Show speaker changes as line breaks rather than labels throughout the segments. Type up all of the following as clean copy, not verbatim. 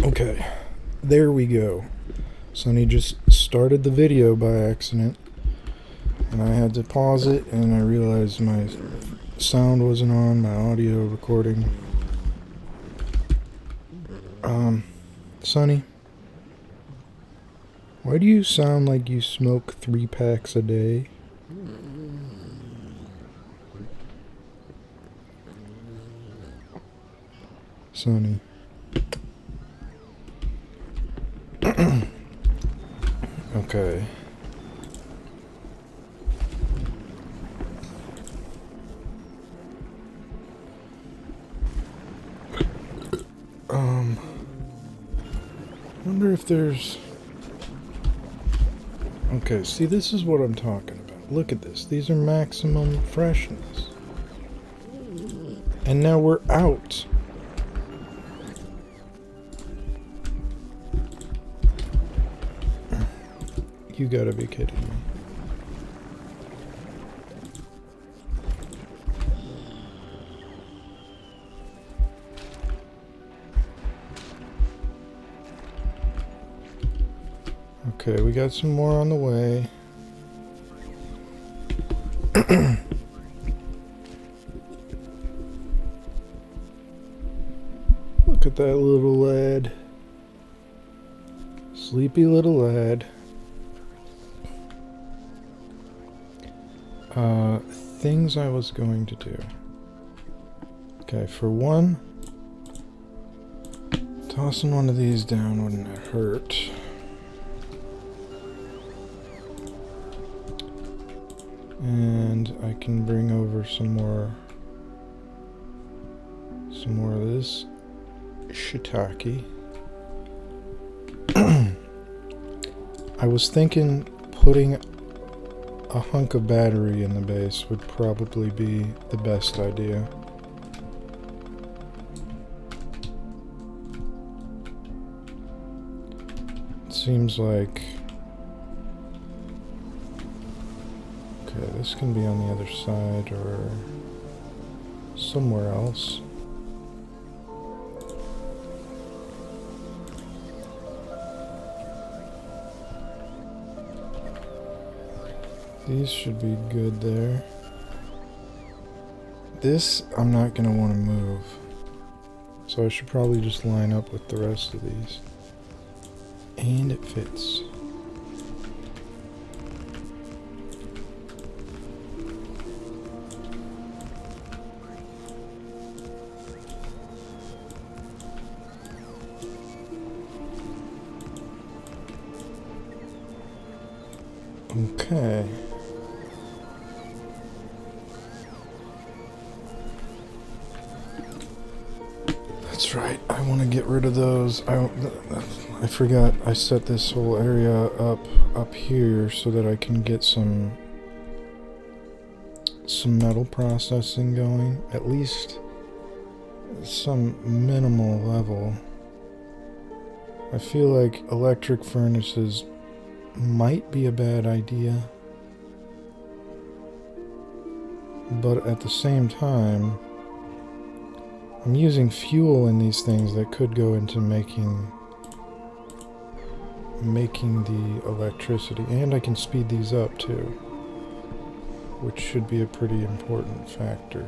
Okay, there we go. Sonny just started the video by accident, and I had to pause it, and I realized my sound wasn't on, my audio recording. Sonny, why do you sound like you smoke 3 packs a day? Sonny. Okay. Wonder if there's... Okay, see, this is what I'm talking about. Look at this. These are maximum freshness. And now we're out. You gotta be kidding me. Okay, we got some more on the way. Look at that little lad. Sleepy little lad. Things I was going to do. Okay, for one, tossing one of these down wouldn't hurt. And I can bring over some more of this shiitake. I was thinking putting a hunk of battery in the base would probably be the best idea. It seems like... Okay, this can be on the other side or somewhere else. These should be good there. This, I'm not going to want to move. So I should probably just line up with the rest of these. And it fits. Okay. That's right, I want to get rid of those. I forgot I set this whole area up here so that I can get some metal processing going, at least some minimal level. I feel like electric furnaces might be a bad idea, but at the same time, I'm using fuel in these things that could go into making the electricity, and I can speed these up too, which should be a pretty important factor.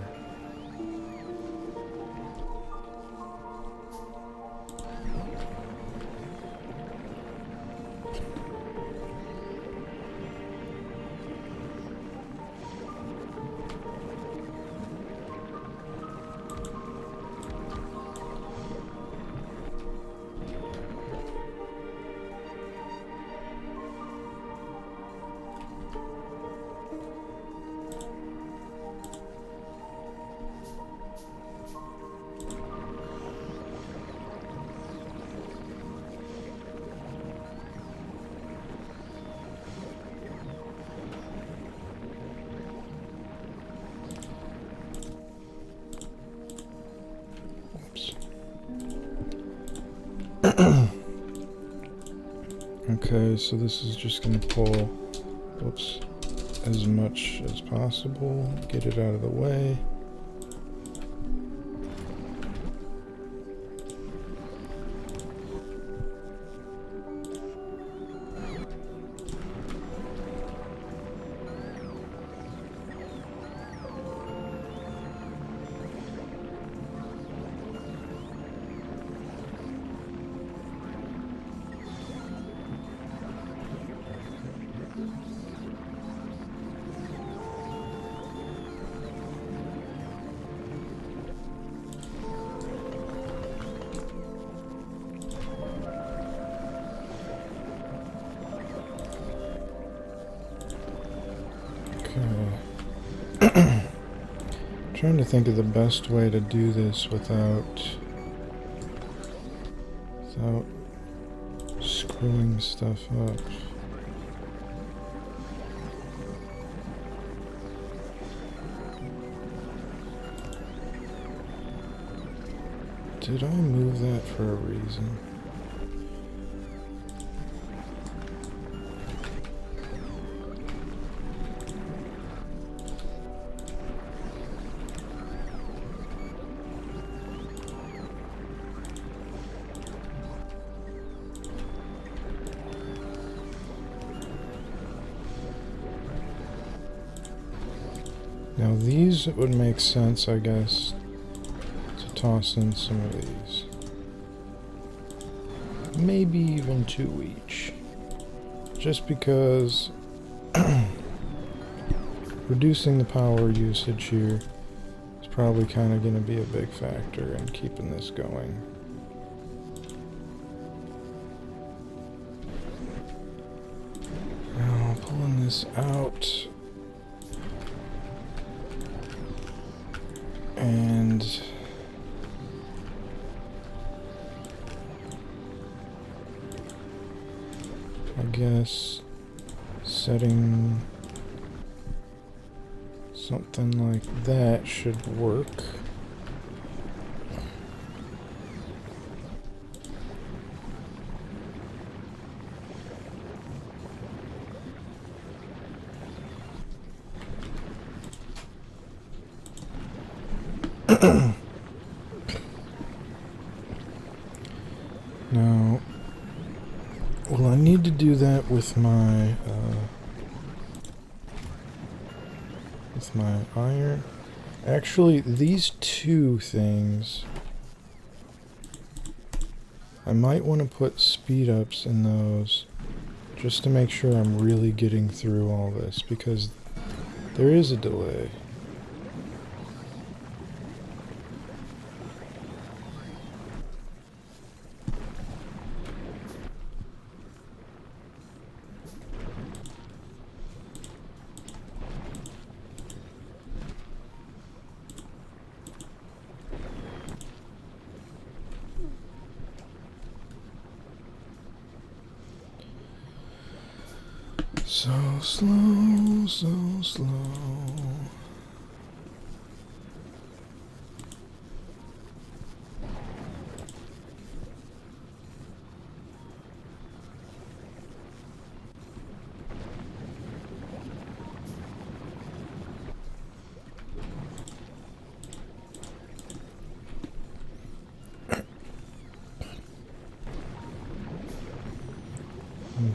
Okay, so this is just going to pull, as much as possible, get it out of the way. trying to think of the best way to do this without screwing stuff up. Did I move that for a reason? Now these, it would make sense, I guess, to toss in some of these. Maybe even 2 each. Just because reducing the power usage here is probably kind of going to be a big factor in keeping this going. Now, pulling this out. And I guess setting something like that should work. Now, well, I need to do that with my iron. Actually, these two things, I might want to put speed ups in those just to make sure I'm really getting through all this, because there is a delay. So slow, so slow.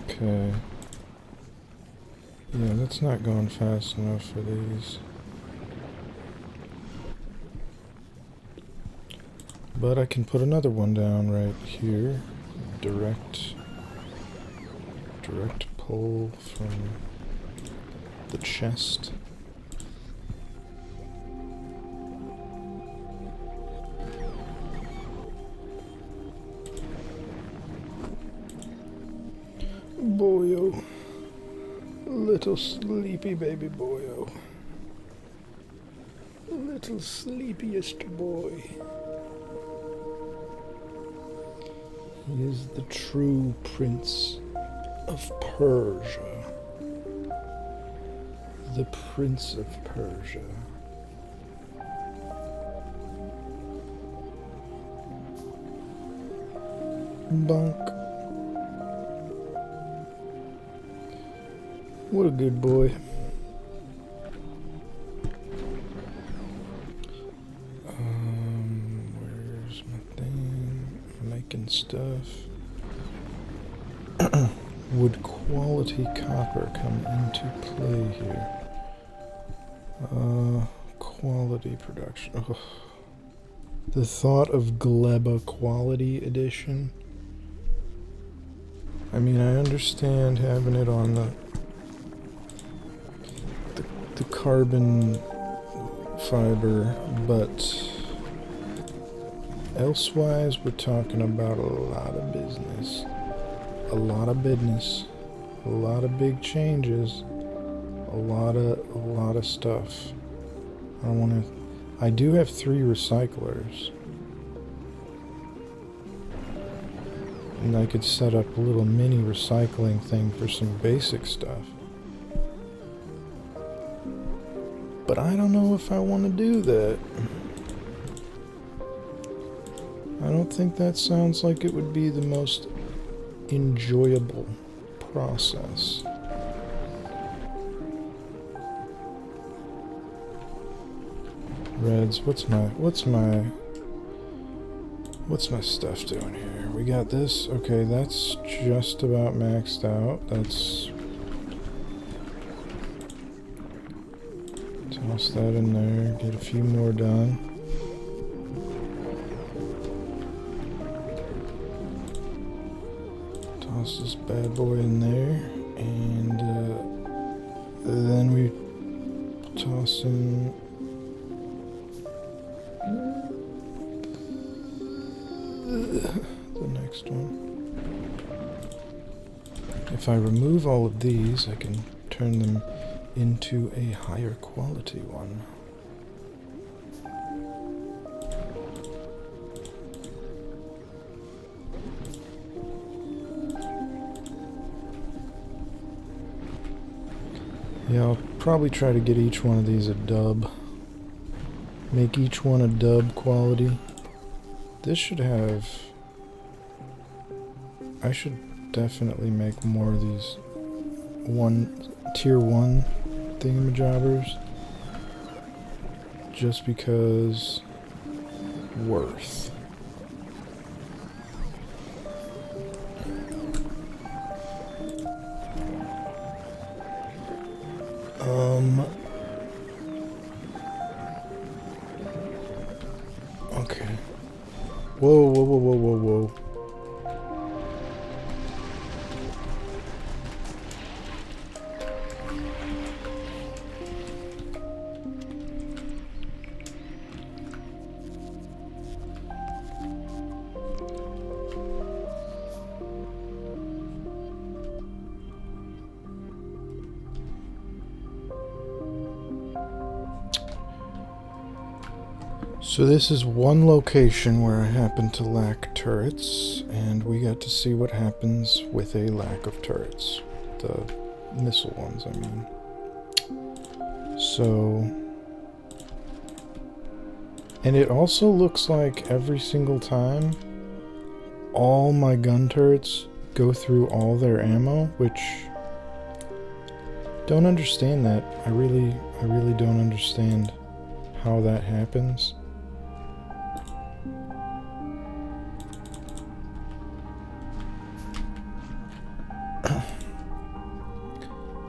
Okay. Yeah, that's not going fast enough for these. But I can put another one down right here. Direct pull from the chest. Boyo. Little sleepy baby boyo. Little sleepiest boy. He is the true Prince of Persia. The Prince of Persia. Bonk. What a good boy. Where's my thing? Making stuff. Would quality copper come into play here? Quality production. Oh. The thought of Gleba Quality Edition. I mean, I understand having it on the carbon fiber, but elsewise we're talking about a lot of business, a lot of big changes, a lot of stuff. I do have 3 recyclers. And I could set up a little mini recycling thing for some basic stuff. But I don't know if I want to do that. I don't think that sounds like it would be the most enjoyable process. Reds, what's my stuff doing here? We got this. Okay, that's just about maxed out. That's... Toss that in there, get a few more done. Toss this bad boy in there, and then we toss in the next one. If I remove all of these, I can turn them into a higher quality one. Yeah, I'll probably try to get each one of these a dub. Make each one a dub quality. This should have... I should definitely make more of these tier 1 thingamajobbers. Just because... worth. Okay. Whoa, whoa, whoa, whoa, whoa, whoa. So this is one location where I happen to lack turrets, and we got to see what happens with a lack of turrets. The missile ones, I mean. So... And it also looks like every single time, all my gun turrets go through all their ammo, which... Don't understand that. I really don't understand how that happens.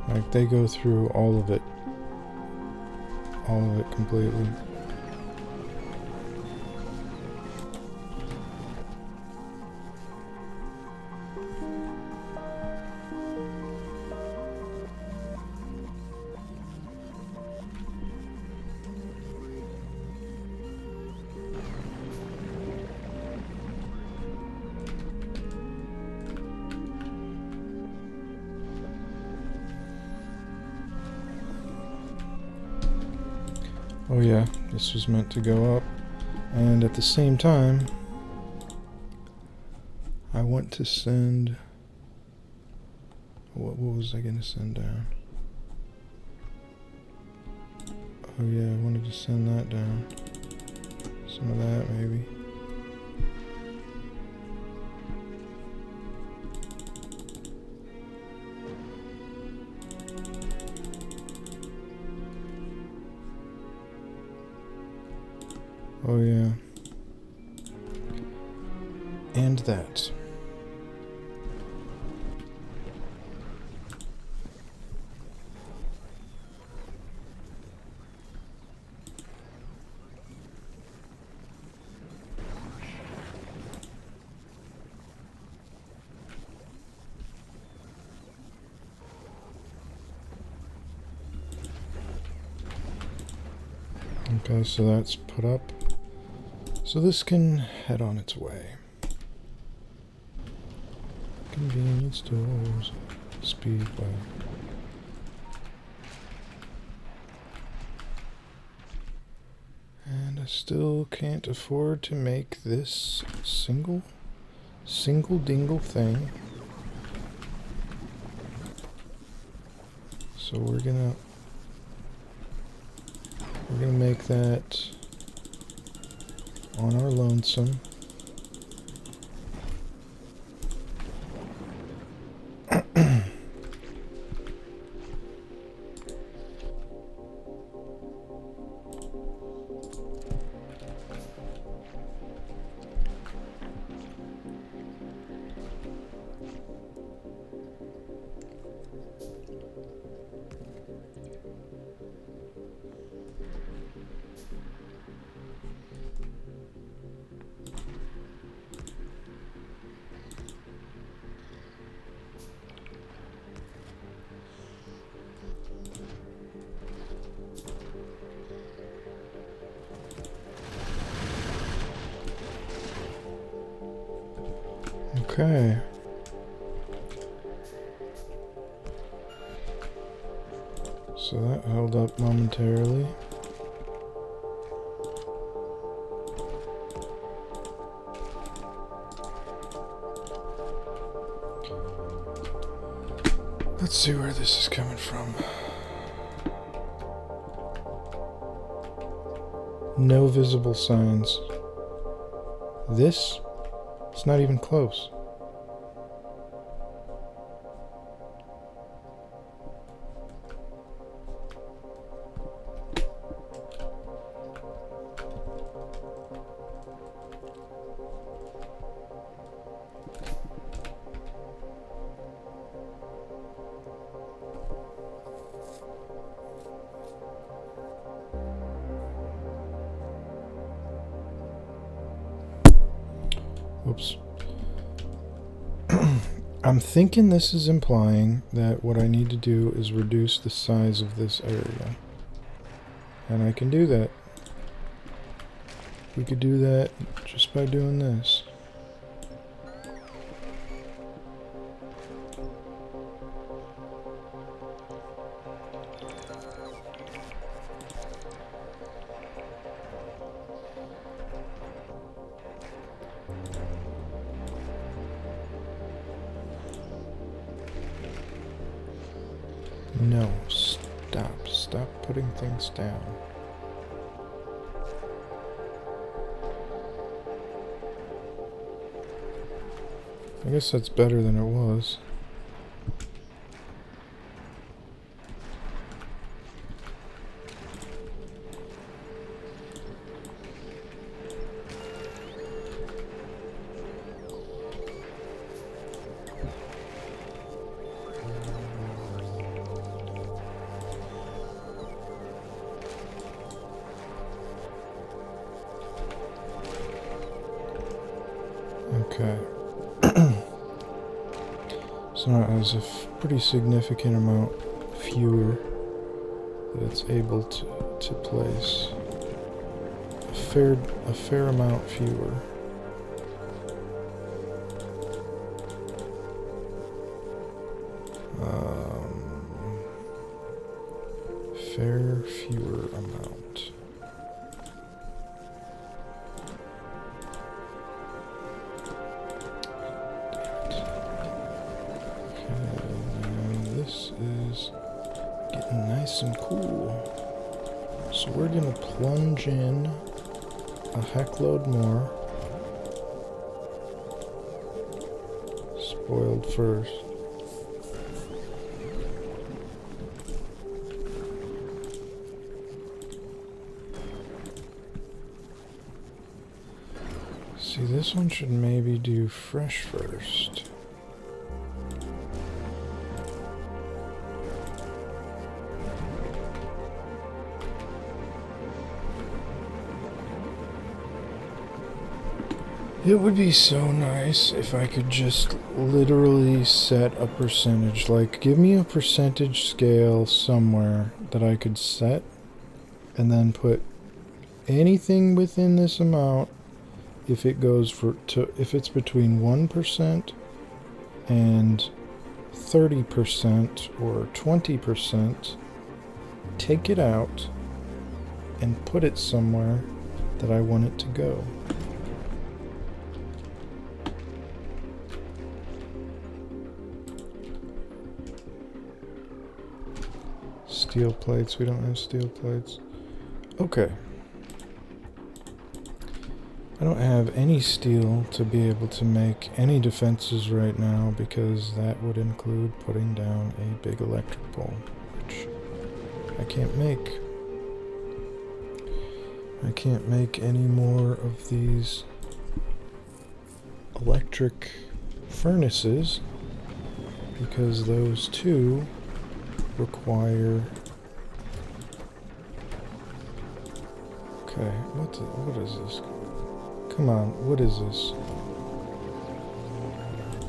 Like, they go through all of it completely. Oh yeah, this was meant to go up, and at the same time, I want to send... What was I going to send down? Oh yeah, I wanted to send that down. Some of that, maybe. Oh yeah. And that. Okay, so that's put up. So this can head on its way. Convenience stores, Speedway. And I still can't afford to make this single dingle thing. So we're gonna make that on our lonesome. Okay. So that held up momentarily. Let's see where this is coming from. No visible signs. This? It's not even close. Whoops. I'm thinking this is implying that what I need to do is reduce the size of this area. And I can do that. We could do that just by doing this. No, stop putting things down. I guess that's better than it was. Okay. So now it has a pretty significant amount fewer that it's able to place. A fair amount fewer. Fair fewer amount. This is getting nice and cool. So we're going to plunge in a heckload more. Spoiled first. See, this one should maybe do fresh first. It would be so nice if I could just literally set a percentage. Like, give me a percentage scale somewhere that I could set and then put anything within this amount. If it goes if it's between 1% and 30% or 20%, take it out and put it somewhere that I want it to go. Steel plates. We don't have steel plates. Okay. I don't have any steel to be able to make any defenses right now because that would include putting down a big electric pole, which I can't make. I can't make any more of these electric furnaces because those two require... Okay, what is this? Come on, what is this?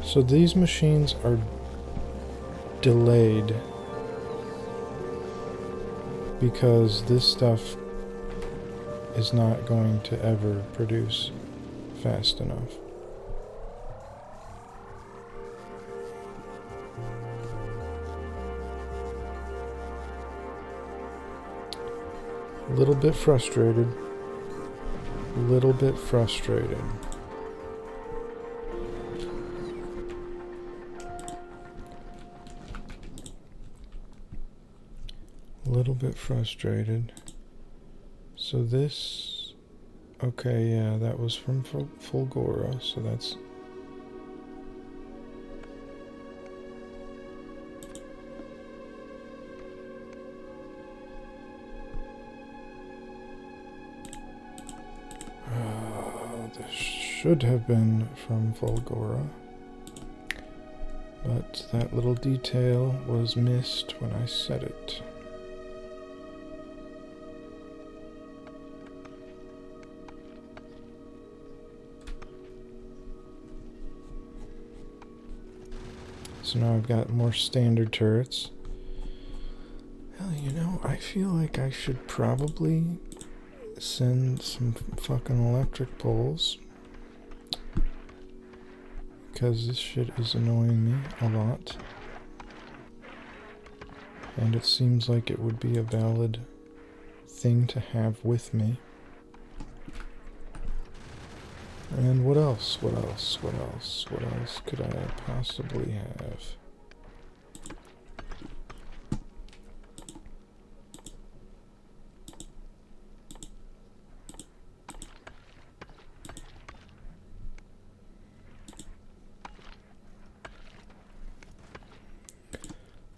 So these machines are delayed because this stuff is not going to ever produce fast enough. A little bit frustrated. A little bit frustrated. A little bit frustrated. So this... Okay, yeah, that was from Fulgora, so that's... this should have been from Fulgora, but that little detail was missed when I said it. So now I've got more standard turrets. Hell, you know, I feel like I should probably send some fucking electric poles, because this shit is annoying me a lot. And it seems like it would be a valid thing to have with me. And what else? What else? What else? What else could I possibly have?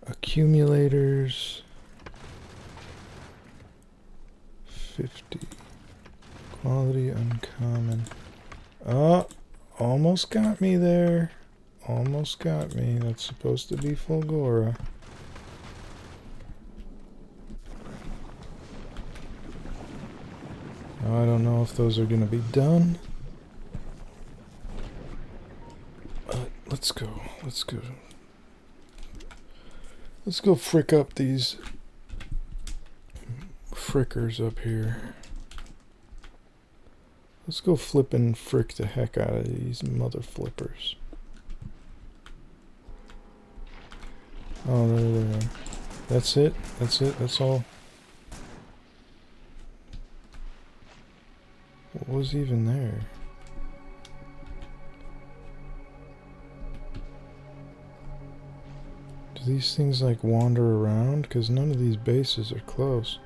Accumulators. 50. Quality uncommon. Oh, almost got me there. Almost got me. That's supposed to be Fulgora. Now, I don't know if those are going to be done. But let's go. Let's go. Let's go frick up these frickers up here. Let's go flippin' frick the heck out of these mother flippers. Oh, there they are. That's it? That's it? That's all? What was even there? Do these things like wander around? Because none of these bases are close.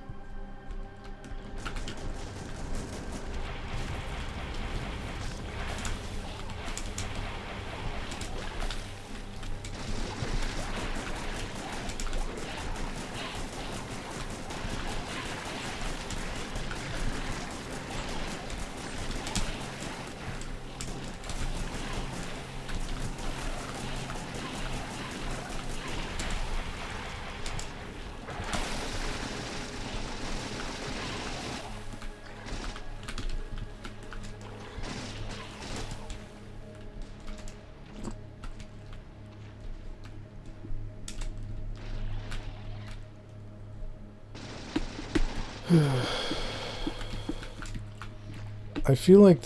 I feel like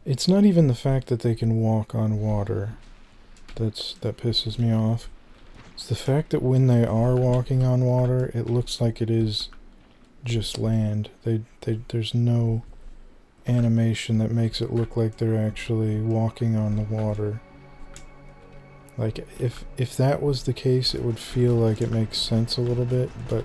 it's not even the fact that they can walk on water that pisses me off. It's the fact that when they are walking on water, it looks like it is just land. There's no animation that makes it look like they're actually walking on the water. Like, if that was the case, it would feel like it makes sense a little bit, but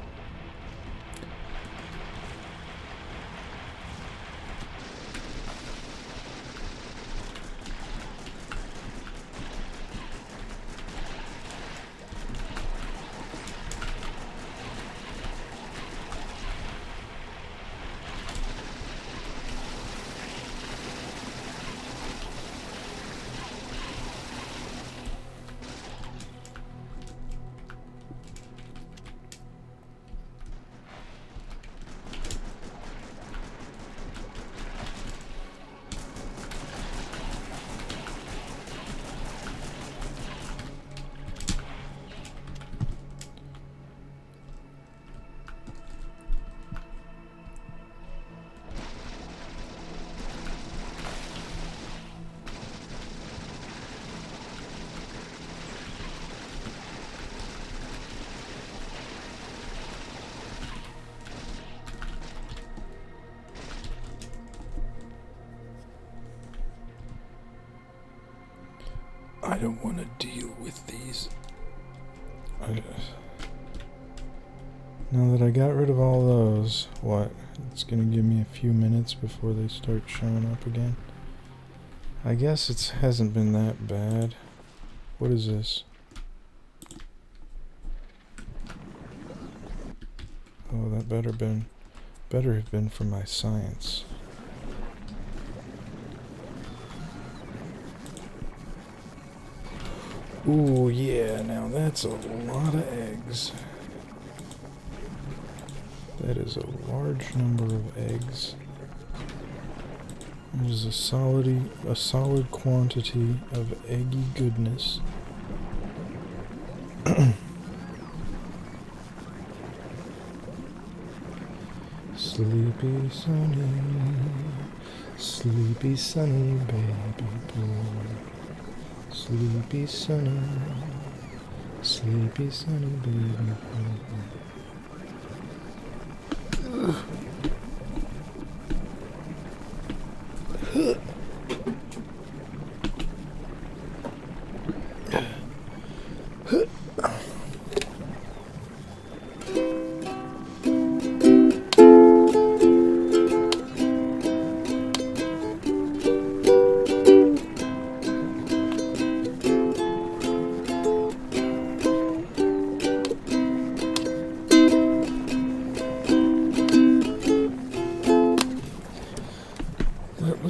I don't want to deal with these. Now that I got rid of all those, what? It's gonna give me a few minutes before they start showing up again. I guess it hasn't been that bad. What is this? Oh, that better have been for my science. Ooh, yeah, now that's a lot of eggs. That is a large number of eggs. There's a solid quantity of eggy goodness. Sleepy sunny baby boy. Sleepy sunny baby boy.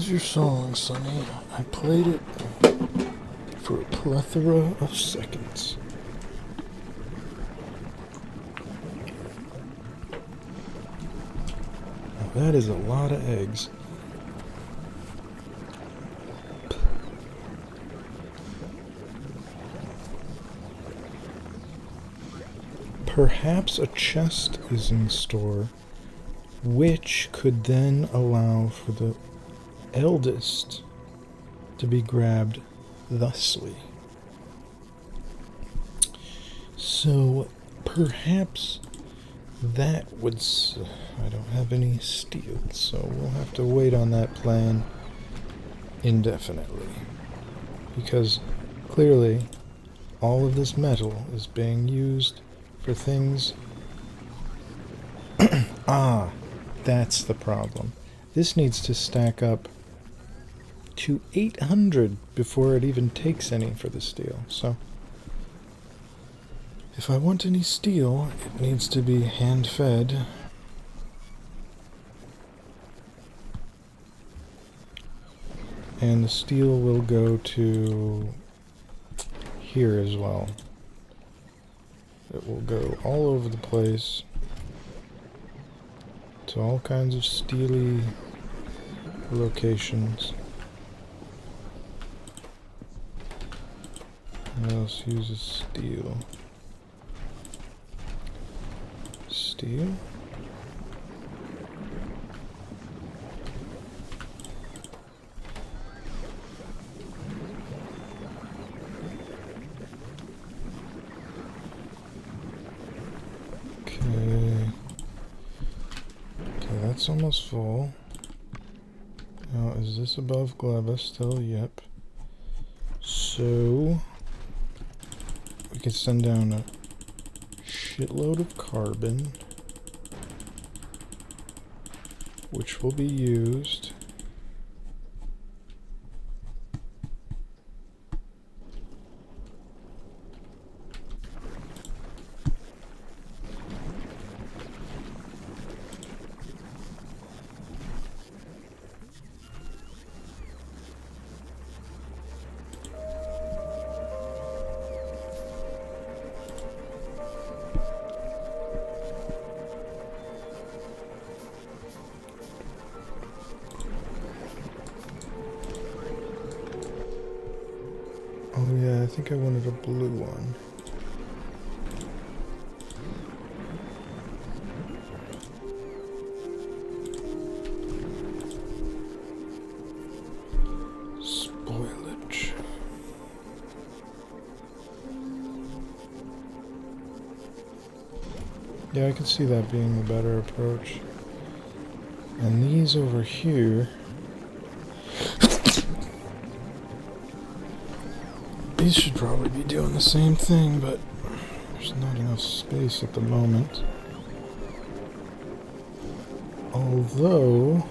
Your song, Sonny. I played it for a plethora of seconds. Now that is a lot of eggs. Perhaps a chest is in store, which could then allow for the eldest to be grabbed thusly. So perhaps that would I don't have any steel, so we'll have to wait on that plan indefinitely, because clearly all of this metal is being used for things. That's the problem. This needs to stack up to 800 before it even takes any for the steel. So if I want any steel, it needs to be hand-fed. And the steel will go to here as well. It will go all over the place to all kinds of steely locations. What else uses steel? Steel? Okay. it's almost full. Now, is this above Gleba still? Yep. So, we can send down a shitload of carbon, which will be used. Oh yeah, I think I wanted a blue one. Spoilage. Yeah, I can see that being the better approach. And these over here, these should probably be doing the same thing, but there's not enough space at the moment. Although,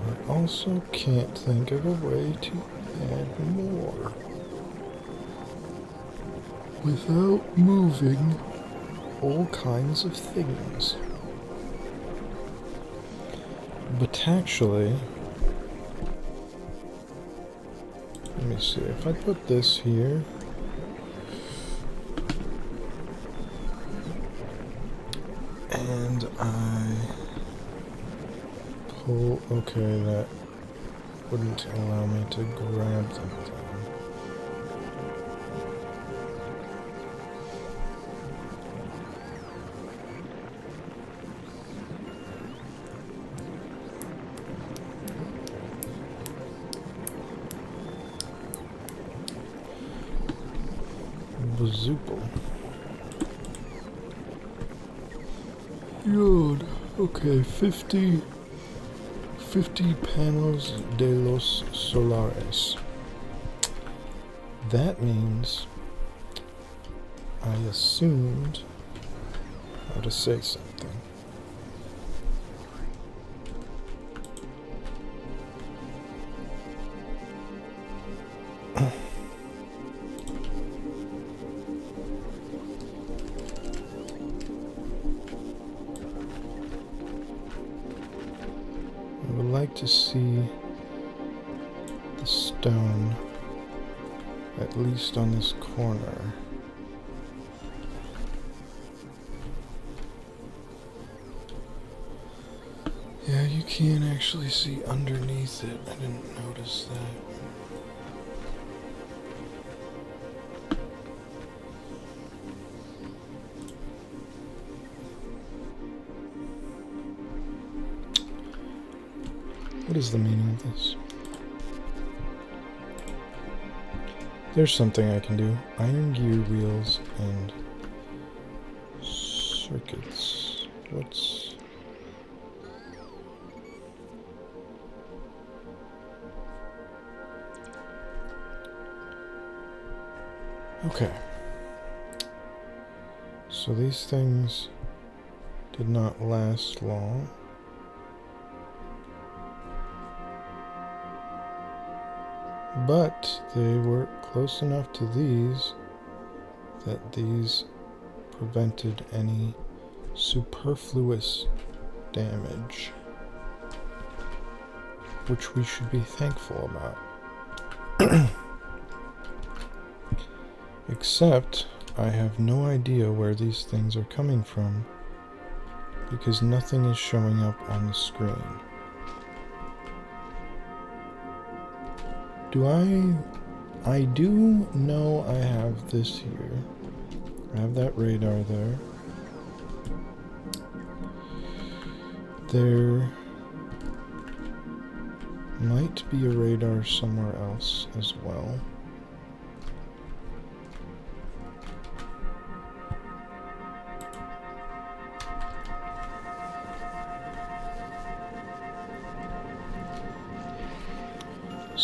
I also can't think of a way to add more without moving all kinds of things. But actually, let me see, if I put this here, and I pull, okay, that wouldn't allow me to grab them down. Bazoople. Yod. Okay, 50 panels de los solares. That means I assumed how to say something. I would like to see the stone, at least on this corner. Yeah, you can actually see underneath it. I didn't notice that. What is the meaning of this? There's something I can do. Iron gear wheels and circuits. What's... Okay. So these things did not last long. But they were close enough to these that these prevented any superfluous damage, which we should be thankful about. Except I have no idea where these things are coming from because nothing is showing up on the screen. I do know I have this here. I have that radar there. There might be a radar somewhere else as well.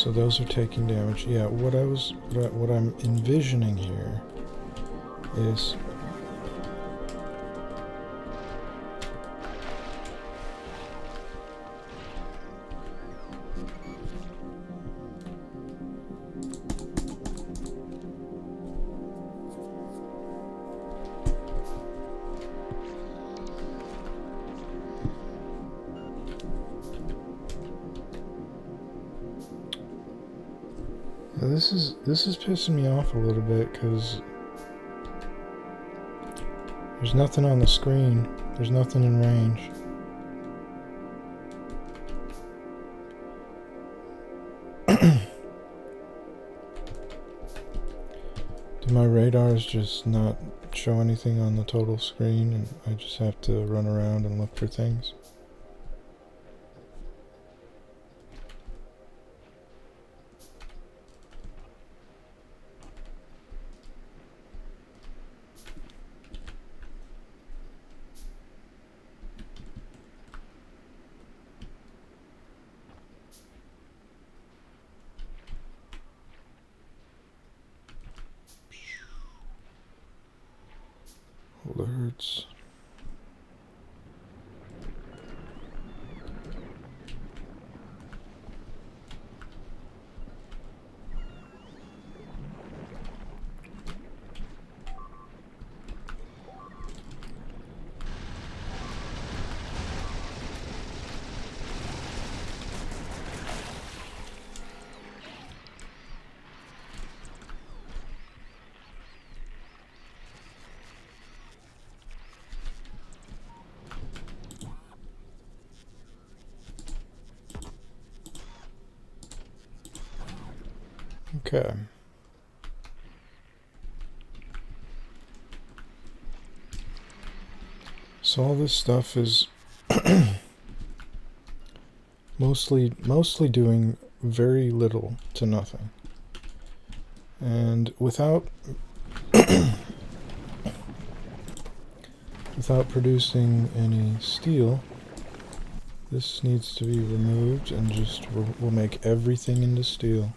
So those are taking damage. Yeah, what I'm envisioning here is this is pissing me off a little bit because there's nothing on the screen. There's nothing in range. Do my radars just not show anything on the total screen and I just have to run around and look for things? Alerts. Okay. So all this stuff is mostly doing very little to nothing. And without producing any steel, this needs to be removed and just we'll make everything into steel.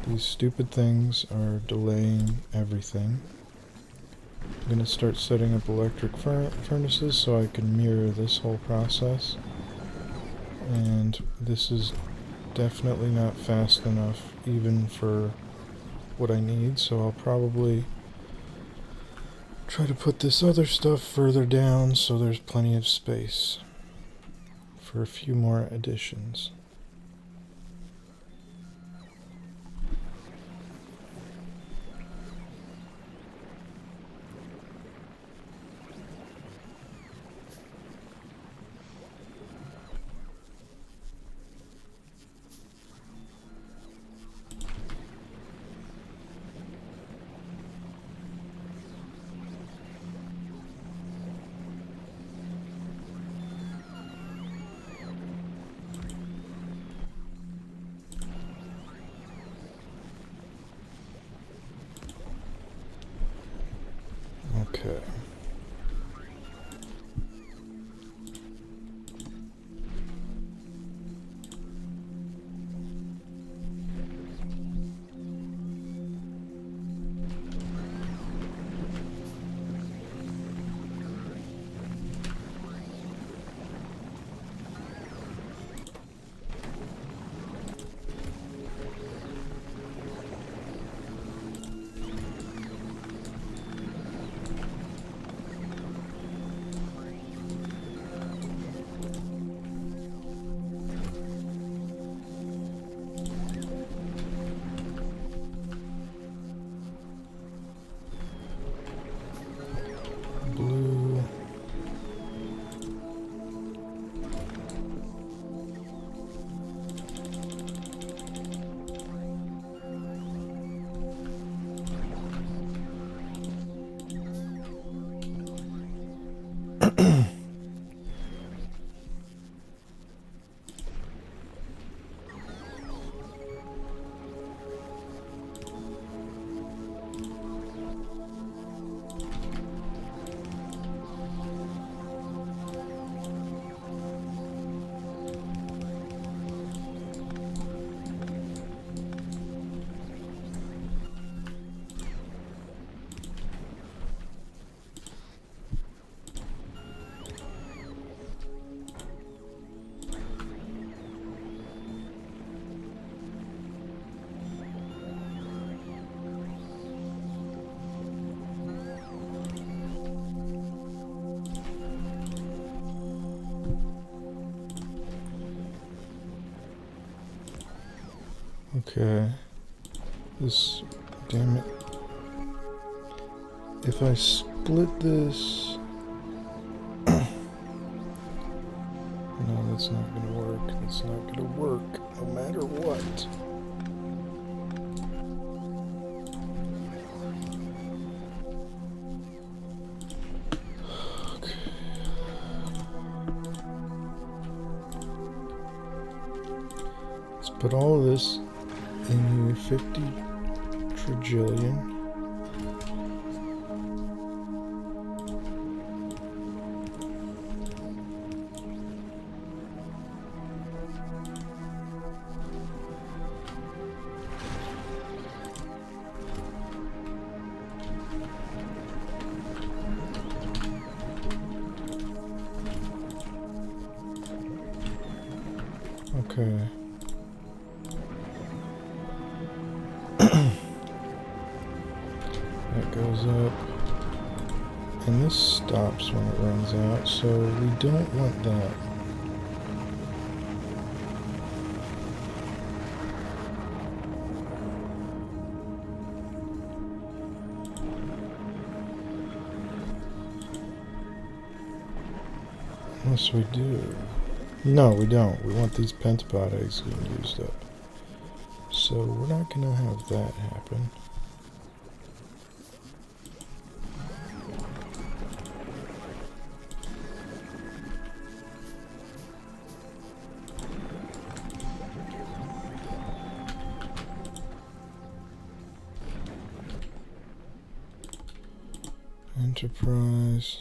These stupid things are delaying everything. I'm going to start setting up electric furnaces so I can mirror this whole process. And this is definitely not fast enough even for what I need, so I'll probably try to put this other stuff further down so there's plenty of space for a few more additions. Okay. This, damn it. If I split this... No, that's not gonna work. That's not gonna work, no matter what. Okay. Let's put all of this in your 50 trillion. Okay. That goes up. And this stops when it runs out, so we don't want that. Unless we do. No, we don't. We want these pentapod eggs getting used up. So we're not going to have that happen. Enterprise.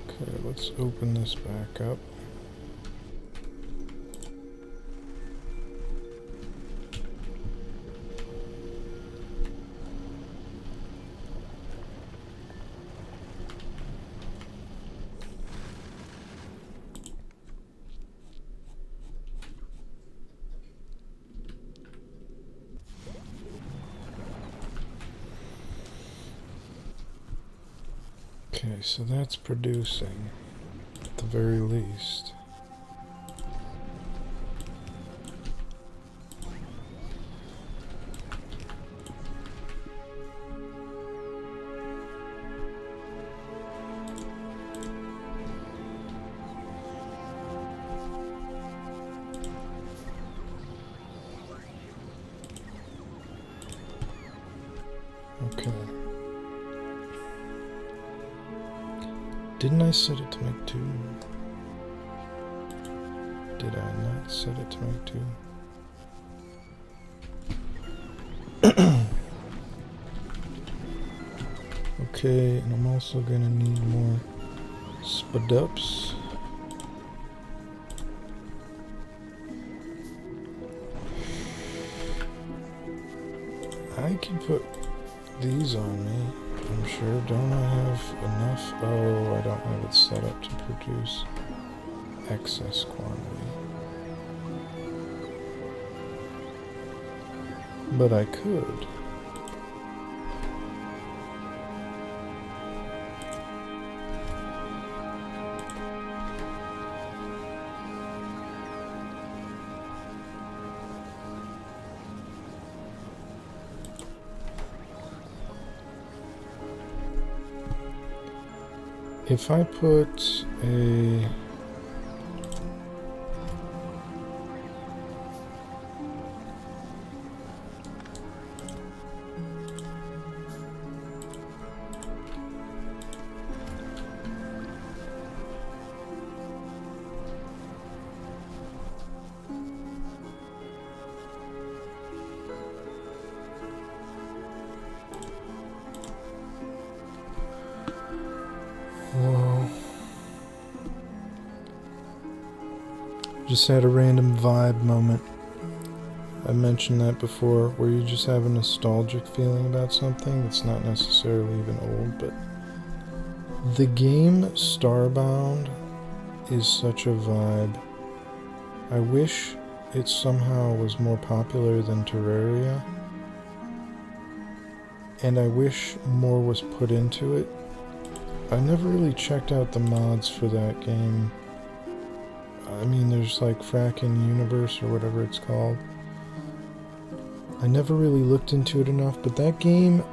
Okay, let's open this back up. Okay, so that's producing, at the very least. Okay. Didn't I set it to make 2? Did I not set it to make 2? Okay, and I'm also gonna need more spadups. I can put these on me, I'm sure. Don't I have enough? Oh, I don't have it set up to produce excess quantity. But I could. If I put a... Whoa. Just had a random vibe moment. I mentioned that before, where you just have a nostalgic feeling about something that's not necessarily even old, but the game Starbound is such a vibe. I wish it somehow was more popular than Terraria. And I wish more was put into it. I never really checked out the mods for that game. I mean, there's like Fracking Universe or whatever it's called. I never really looked into it enough, but that game,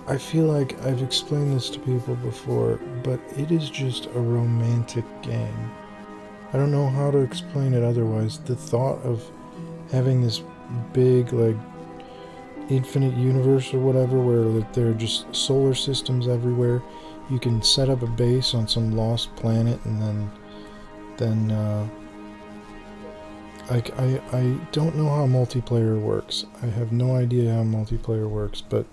I feel like I've explained this to people before, but it is just a romantic game. I don't know how to explain it otherwise. The thought of having this big, like, infinite universe or whatever, where there are just solar systems everywhere. You can set up a base on some lost planet, and then I don't know how multiplayer works. I have no idea how multiplayer works, but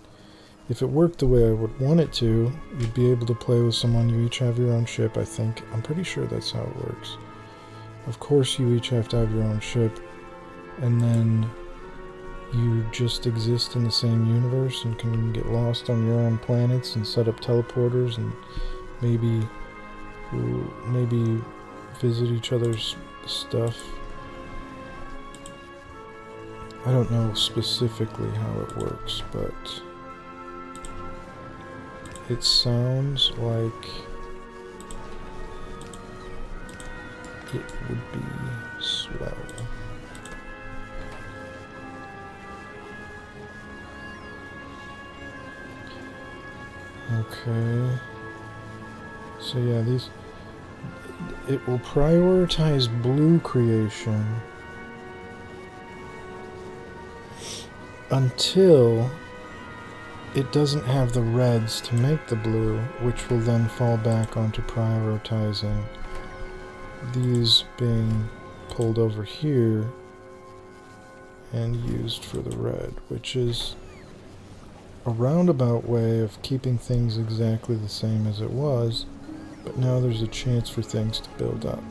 if it worked the way I would want it to, you'd be able to play with someone. You each have your own ship, I think. I'm pretty sure that's how it works. Of course, you each have to have your own ship, and then you just exist in the same universe and can get lost on your own planets and set up teleporters and maybe visit each other's stuff. I don't know specifically how it works, but it sounds like it would be swell. Okay. So yeah, it will prioritize blue creation until it doesn't have the reds to make the blue, which will then fall back onto prioritizing these being pulled over here and used for the red, which is a roundabout way of keeping things exactly the same as it was, but now there's a chance for things to build up.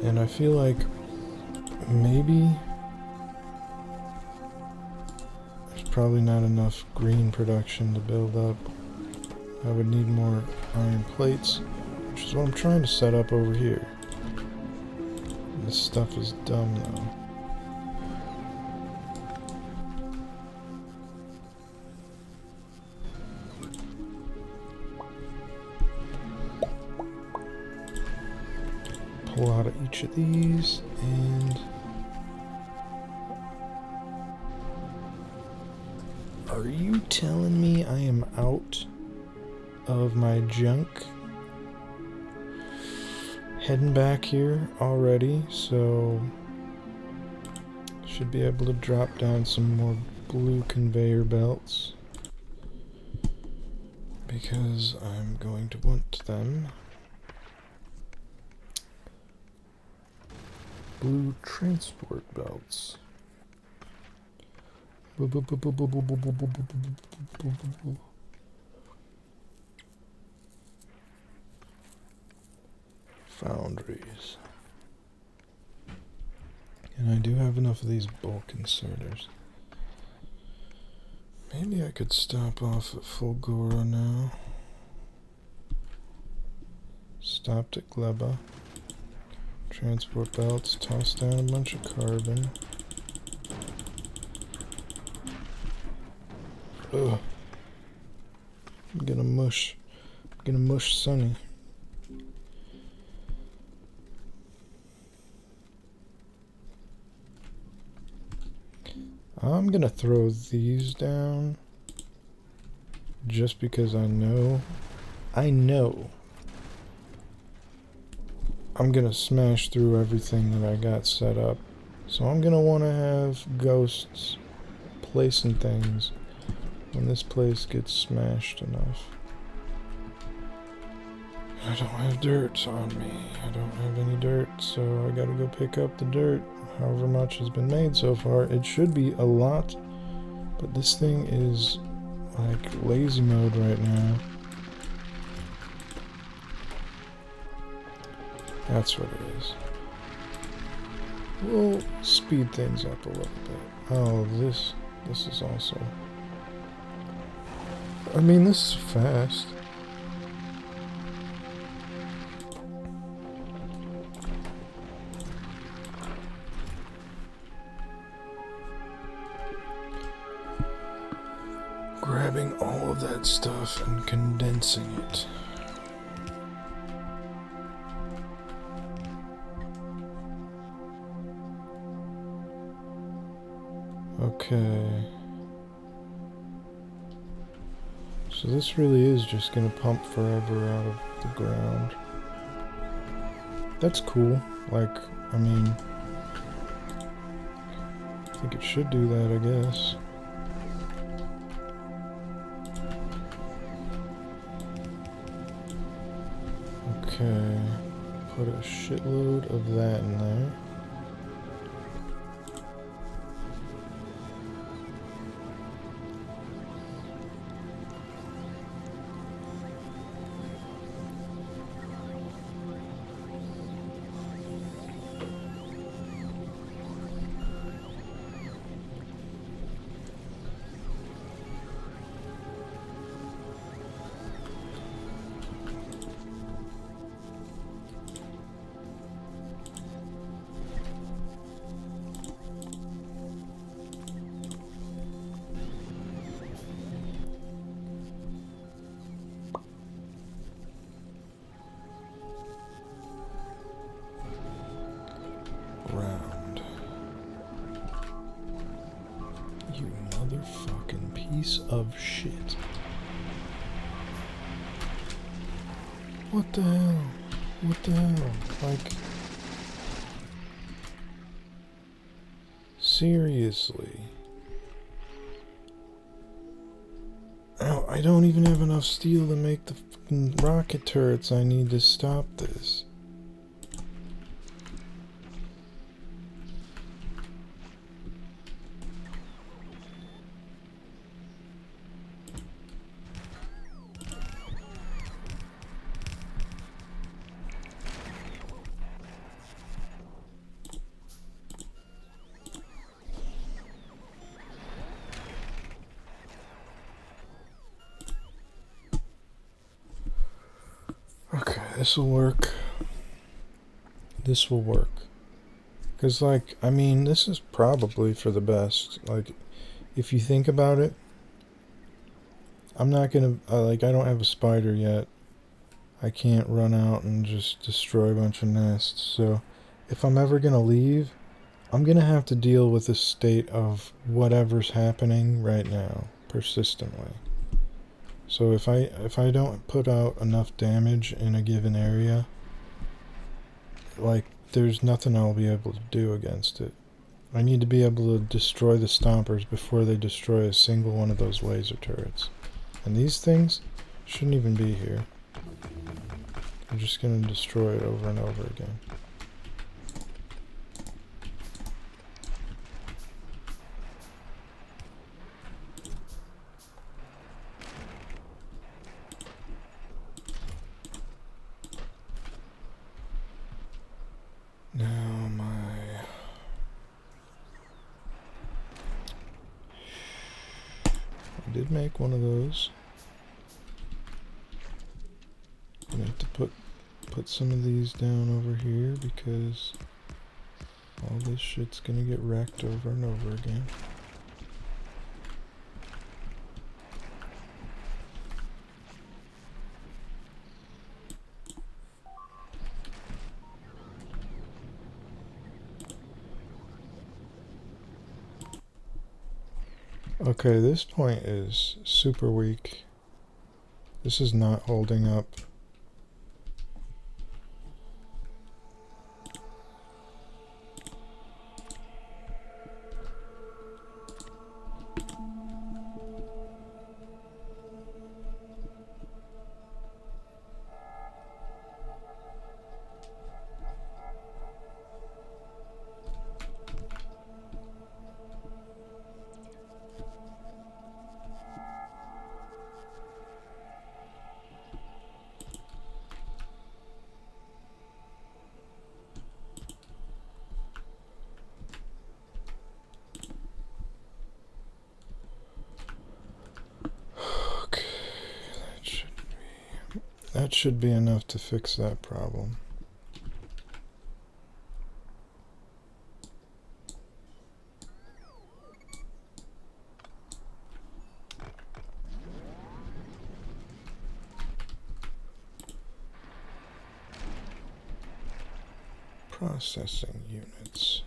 And I feel like maybe there's probably not enough green production to build up. I would need more iron plates, which is what I'm trying to set up over here. This stuff is dumb though. Pull out of each of these, and are you telling me I am out of my junk? Heading back here already, so should be able to drop down some more blue conveyor belts because I'm going to want them. Blue transport belts. Foundries. And I do have enough of these bulk inserters. Maybe I could stop off at Fulgora now. Stopped at Gleba. Transport belts, toss down a bunch of carbon. Ugh. I'm gonna mush Sunny. I'm gonna throw these down just because I know I'm gonna smash through everything that I got set up. So I'm gonna want to have ghosts placing things when this place gets smashed enough. I don't have dirt on me. I don't have any dirt, so I gotta go pick up the dirt. However much has been made so far. It should be a lot, but this thing is like lazy mode right now. That's what it is. We'll speed things up a little bit. Oh, this is also... I mean, this is fast. grabbing all of that stuff and condensing it. Okay. So this really is just gonna pump forever out of the ground. That's cool. Like, I mean, I think it should do that, I guess. Okay. Put a shitload of that in there. Round. You motherfucking piece of shit. What the hell? What the hell? Like, seriously. Oh, I don't even have enough steel to make the fucking rocket turrets I need to stop this. Okay, this will work. This will work. Because, like, I mean, this is probably for the best. Like, if you think about it, I'm not gonna, like, I don't have a spider yet. I can't run out and just destroy a bunch of nests. So, if I'm ever gonna leave, I'm gonna have to deal with the state of whatever's happening right now, persistently. So if I don't put out enough damage in a given area, like, there's nothing I'll be able to do against it. I need to be able to destroy the stompers before they destroy a single one of those laser turrets. And these things shouldn't even be here. I'm just gonna destroy it over and over again. Now I did make one of those. I have to put some of these down over here because all this shit's gonna get wrecked over and over again. Okay, this point is super weak. This is not holding up. That should be enough to fix that problem. Processing units.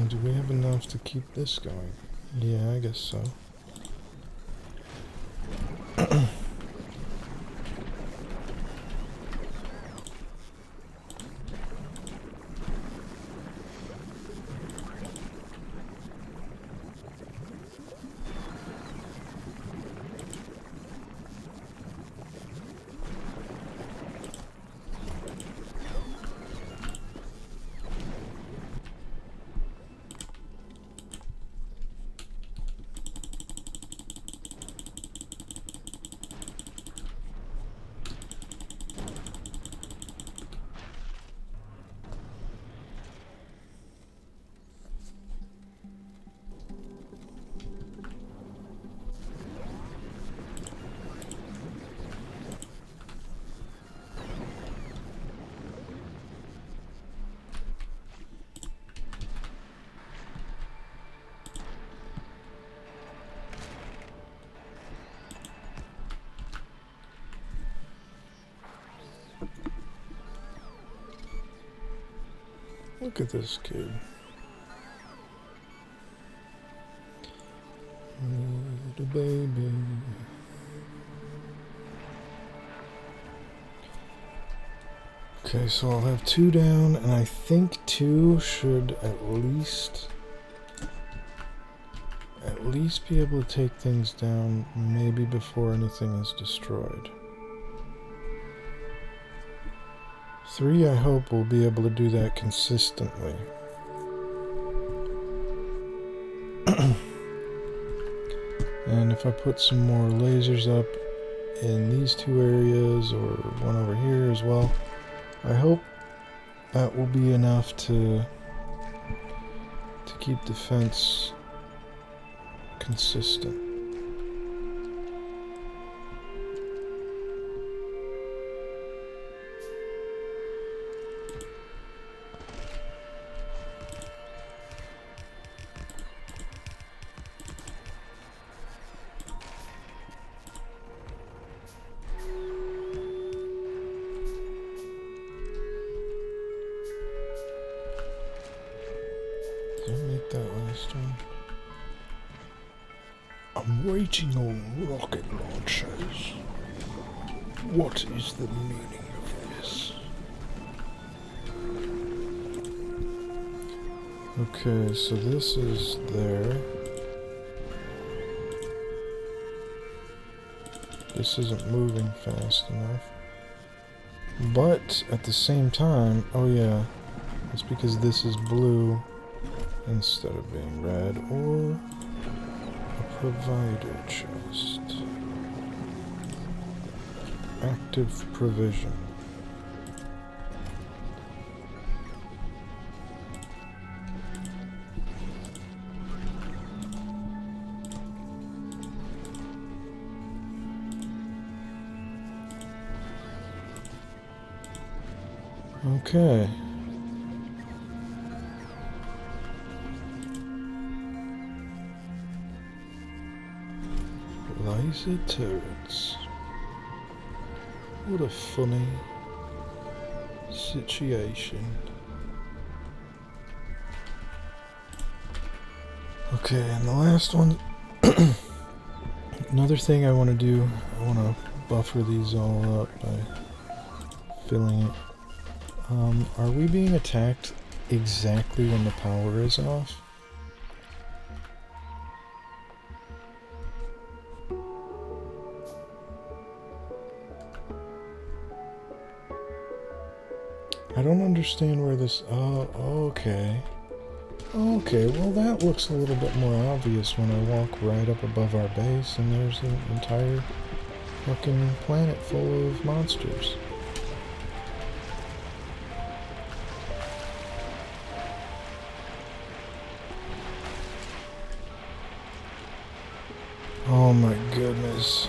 Do we have enough to keep this going? Yeah, I guess so. Look at this kid. Little baby. Okay, so I'll have 2 down, and I think 2 should at least be able to take things down, maybe before anything is destroyed. 3, I hope, will be able to do that consistently. And if I put some more lasers up in these 2 areas, or one over here as well, I hope that will be enough to keep defense consistent. Did I make that last one? I'm waiting on rocket launchers. What is the meaning of this? Okay, so this is there. This isn't moving fast enough. But at the same time, oh yeah, it's because this is blue instead of being red, or a provider chest. Active provision. Okay. Laser turrets. What a funny situation. Okay, and the last one. Another thing I want to do, I want to buffer these all up by filling it. Are we being attacked exactly when the power is off? I don't understand where this... Oh, okay. Okay, well that looks a little bit more obvious when I walk right up above our base and there's an entire fucking planet full of monsters. Oh my goodness.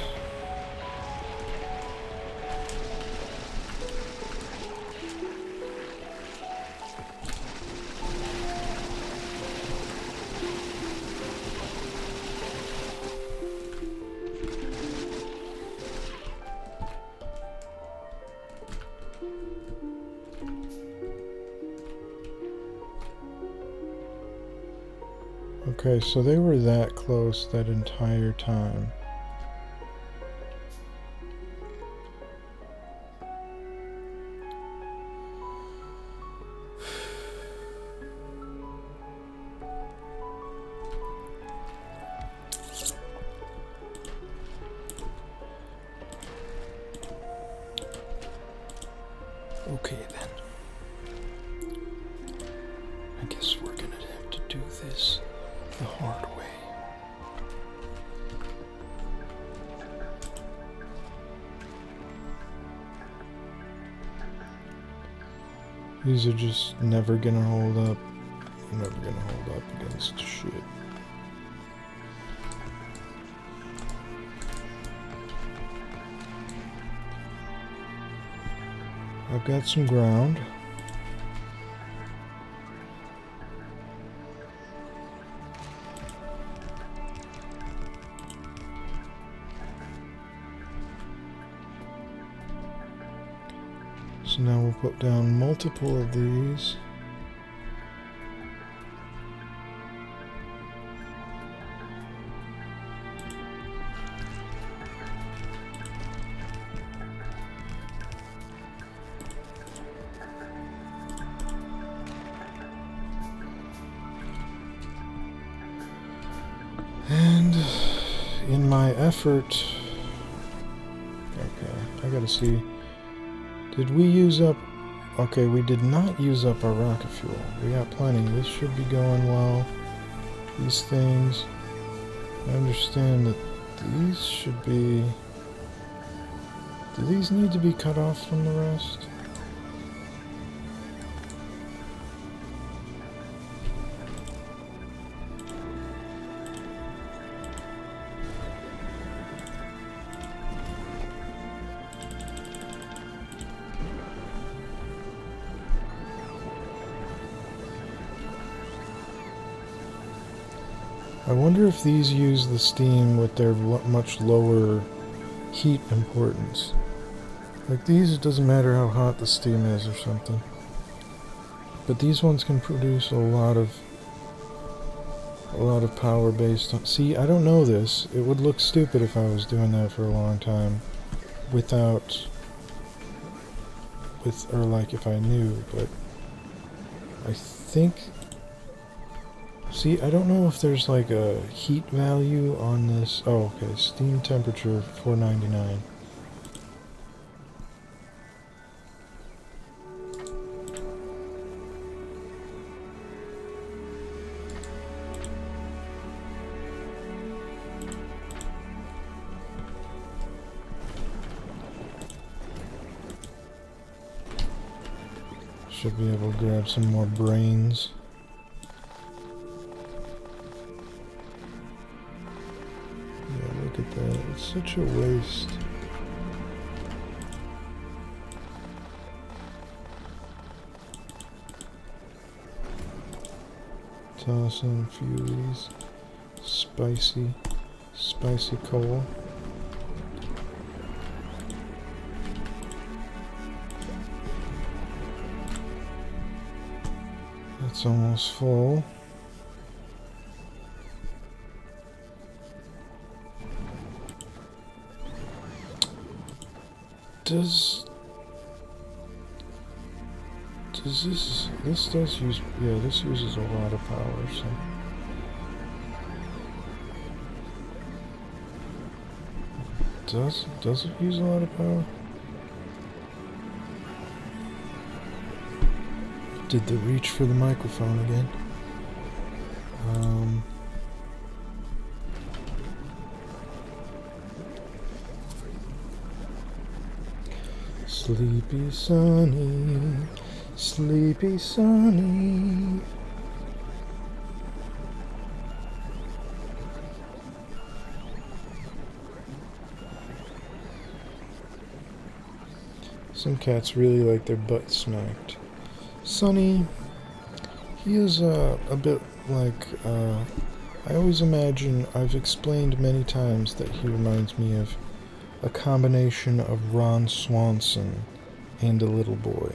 Okay, so they were that close that entire time. Okay then. I guess we're gonna have to do this the hard way. These are just never gonna hold up. Never gonna hold up against shit. I've got some ground. So now we'll put down multiple of these. And in my effort, okay, I gotta see, did we use up, okay, we did not use up our rocket fuel. We got plenty. This should be going well. These things, I understand that these should be, do these need to be cut off from the rest? I wonder if these use the steam with their much lower heat importance. Like these, it doesn't matter how hot the steam is or something. But these ones can produce a lot of power based on... See, I don't know this. It would look stupid if I was doing that for a long time without... or like if I knew, but I think... See, I don't know if there's like a heat value on this. Oh, okay. Steam temperature 499. Should be able to grab some more brains. Look at that, it's such a waste. Toss in a few of these. Spicy coal. That's almost full. Does this does use, yeah, this uses a lot of power, so. Does it use a lot of power? Did the reach for the microphone again. Sleepy Sonny, Sleepy Sonny. Some cats really like their butt smacked. Sonny, he is a bit like, I always imagine, I've explained many times that he reminds me of a combination of Ron Swanson and a little boy.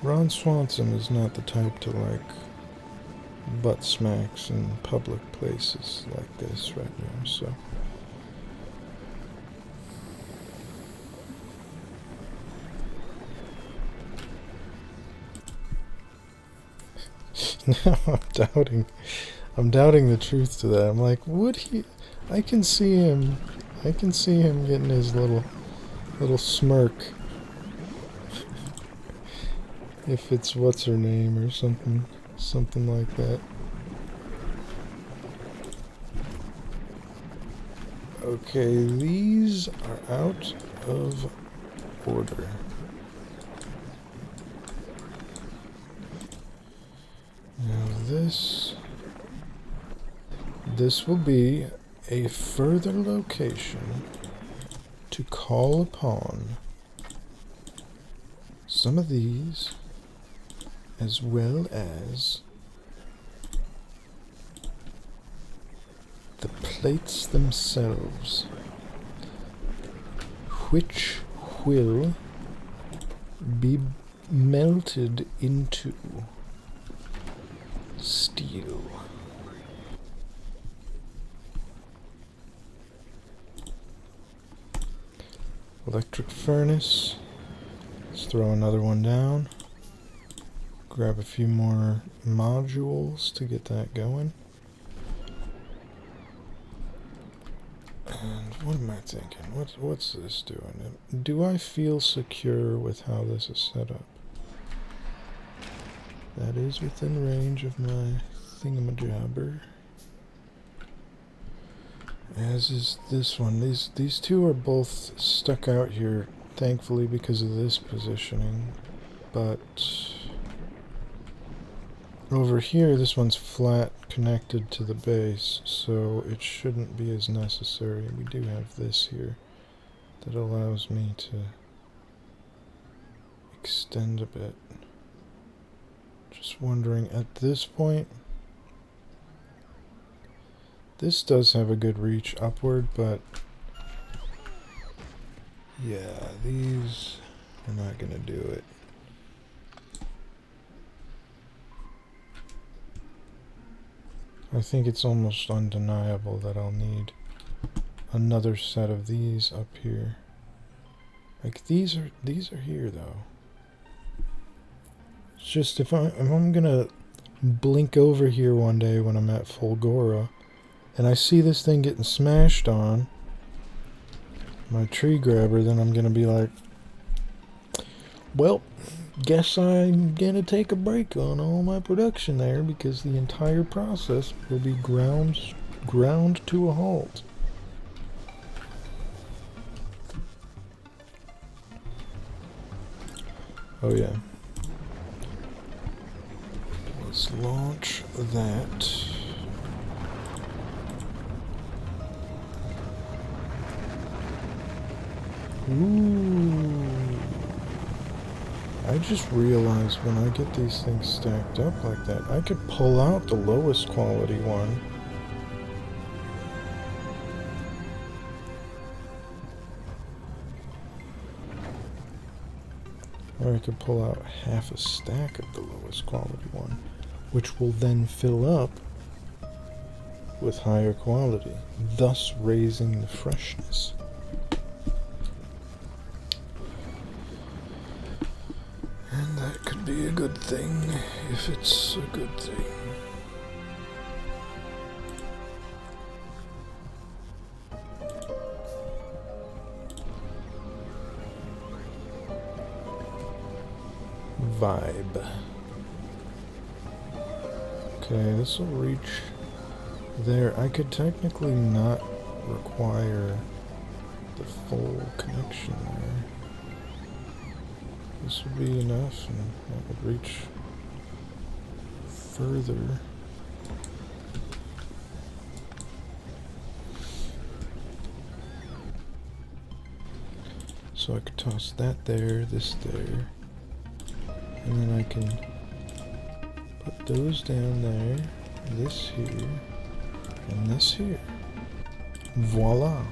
Ron Swanson is not the type to like butt smacks in public places like this right now, so. Now I'm doubting the truth to that. I'm like, would he? I can see him getting his little smirk. If it's what's her name or something like that. Okay, these are out of order. Now this will be a further location to call upon some of these, as well as the plates themselves, which will be melted into steel. Electric furnace. Let's throw another one down. Grab a few more modules to get that going. And what am I thinking? What's this doing? Do I feel secure with how this is set up? That is within range of my thingamajabber. As is this one. These two are both stuck out here, thankfully, because of this positioning. But over here, this one's flat connected to the base, so it shouldn't be as necessary. We do have this here that allows me to extend a bit. Just wondering, at this point, this does have a good reach upward, but yeah, these are not going to do it. I think it's almost undeniable that I'll need another set of these up here. Like these are here though. It's just if I'm gonna blink over here one day when I'm at Fulgora and I see this thing getting smashed on my tree grabber, then I'm gonna be like, well, guess I'm gonna take a break on all my production there, because the entire process will be ground to a halt. Oh yeah. Let's launch that. Ooh. I just realized when I get these things stacked up like that, I could pull out the lowest quality one. Or I could pull out half a stack of the lowest quality one, which will then fill up with higher quality, thus raising the freshness. And that could be a good thing, if it's a good thing. Vibe. Okay, this will reach there. I could technically not require the full connection there. This would be enough, and that would reach further. So I could toss that there, this there, and then I can put those down there, this here, and this here. Voila!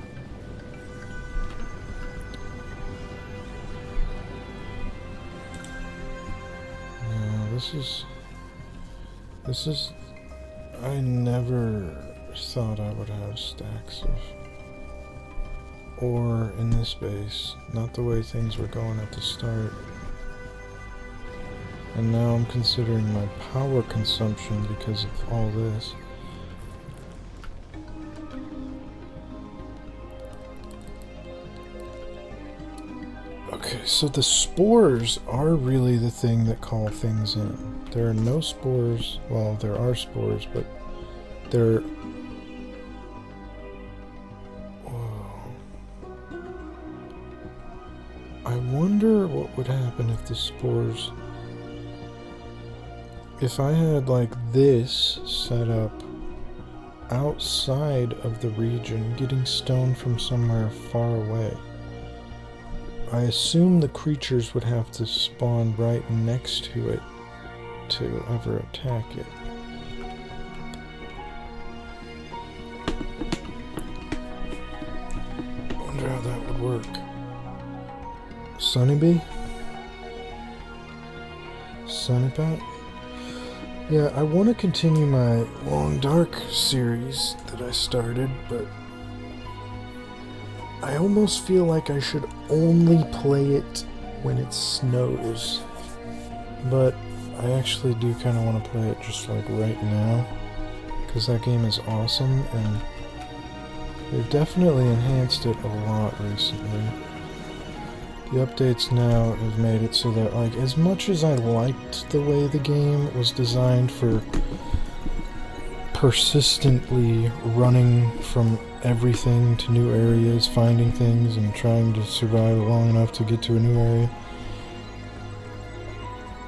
This is I never thought I would have stacks of ore in this base. Not the way things were going at the start. And now I'm considering my power consumption because of all this. Okay, so the spores are really the thing that call things in. There are no spores. Well, there are spores, but they're... Whoa. I wonder what would happen if the spores... If I had, like, this set up outside of the region, getting stone from somewhere far away. I assume the creatures would have to spawn right next to it to ever attack it. I wonder how that would work. Sunnybee? Sunnypat? Yeah, I want to continue my Long Dark series that I started, but I almost feel like I should only play it when it snows. But I actually do kind of want to play it just like right now, because that game is awesome, and they've definitely enhanced it a lot recently. The updates now have made it so that, like, as much as I liked the way the game was designed for persistently running from everything to new areas, finding things, and trying to survive long enough to get to a new area,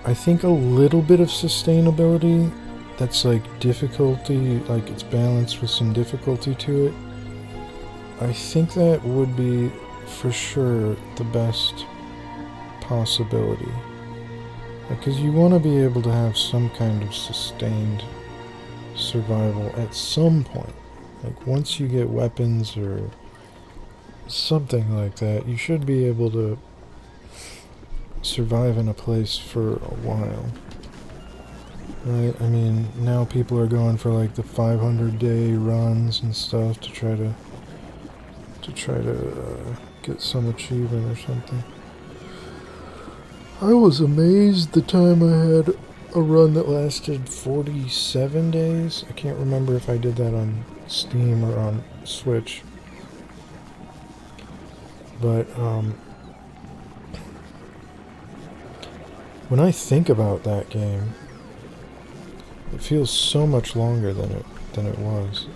I think a little bit of sustainability that's like difficulty, like it's balanced with some difficulty to it, I think that would be for sure the best possibility. Because you want to be able to have some kind of sustained survival at some point. Like once you get weapons or something like that, you should be able to survive in a place for a while. Right? I mean, now people are going for like the 500-day runs and stuff to try to get some achievement or something. I was amazed the time I had a run that lasted 47 days. I can't remember if I did that on Steam or on Switch. But when I think about that game, it feels so much longer than it was.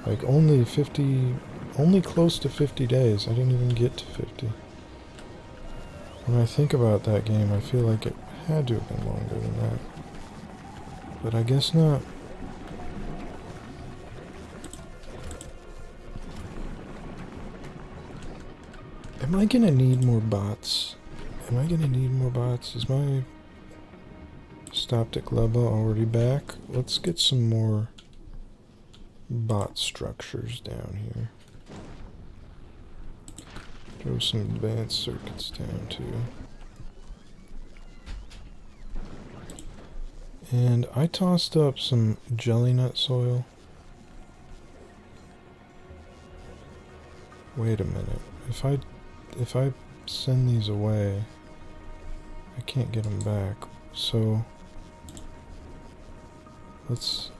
Like only close to 50 days. I didn't even get to 50. When I think about that game, I feel like it had to have been longer than that. But I guess not. Am I gonna need more bots? Is my stopped at Gleba already back? Let's get some more bot structures down here. Throw some advanced circuits down too. And I tossed up some jelly nut soil. Wait a minute. If I send these away, I can't get them back. So let's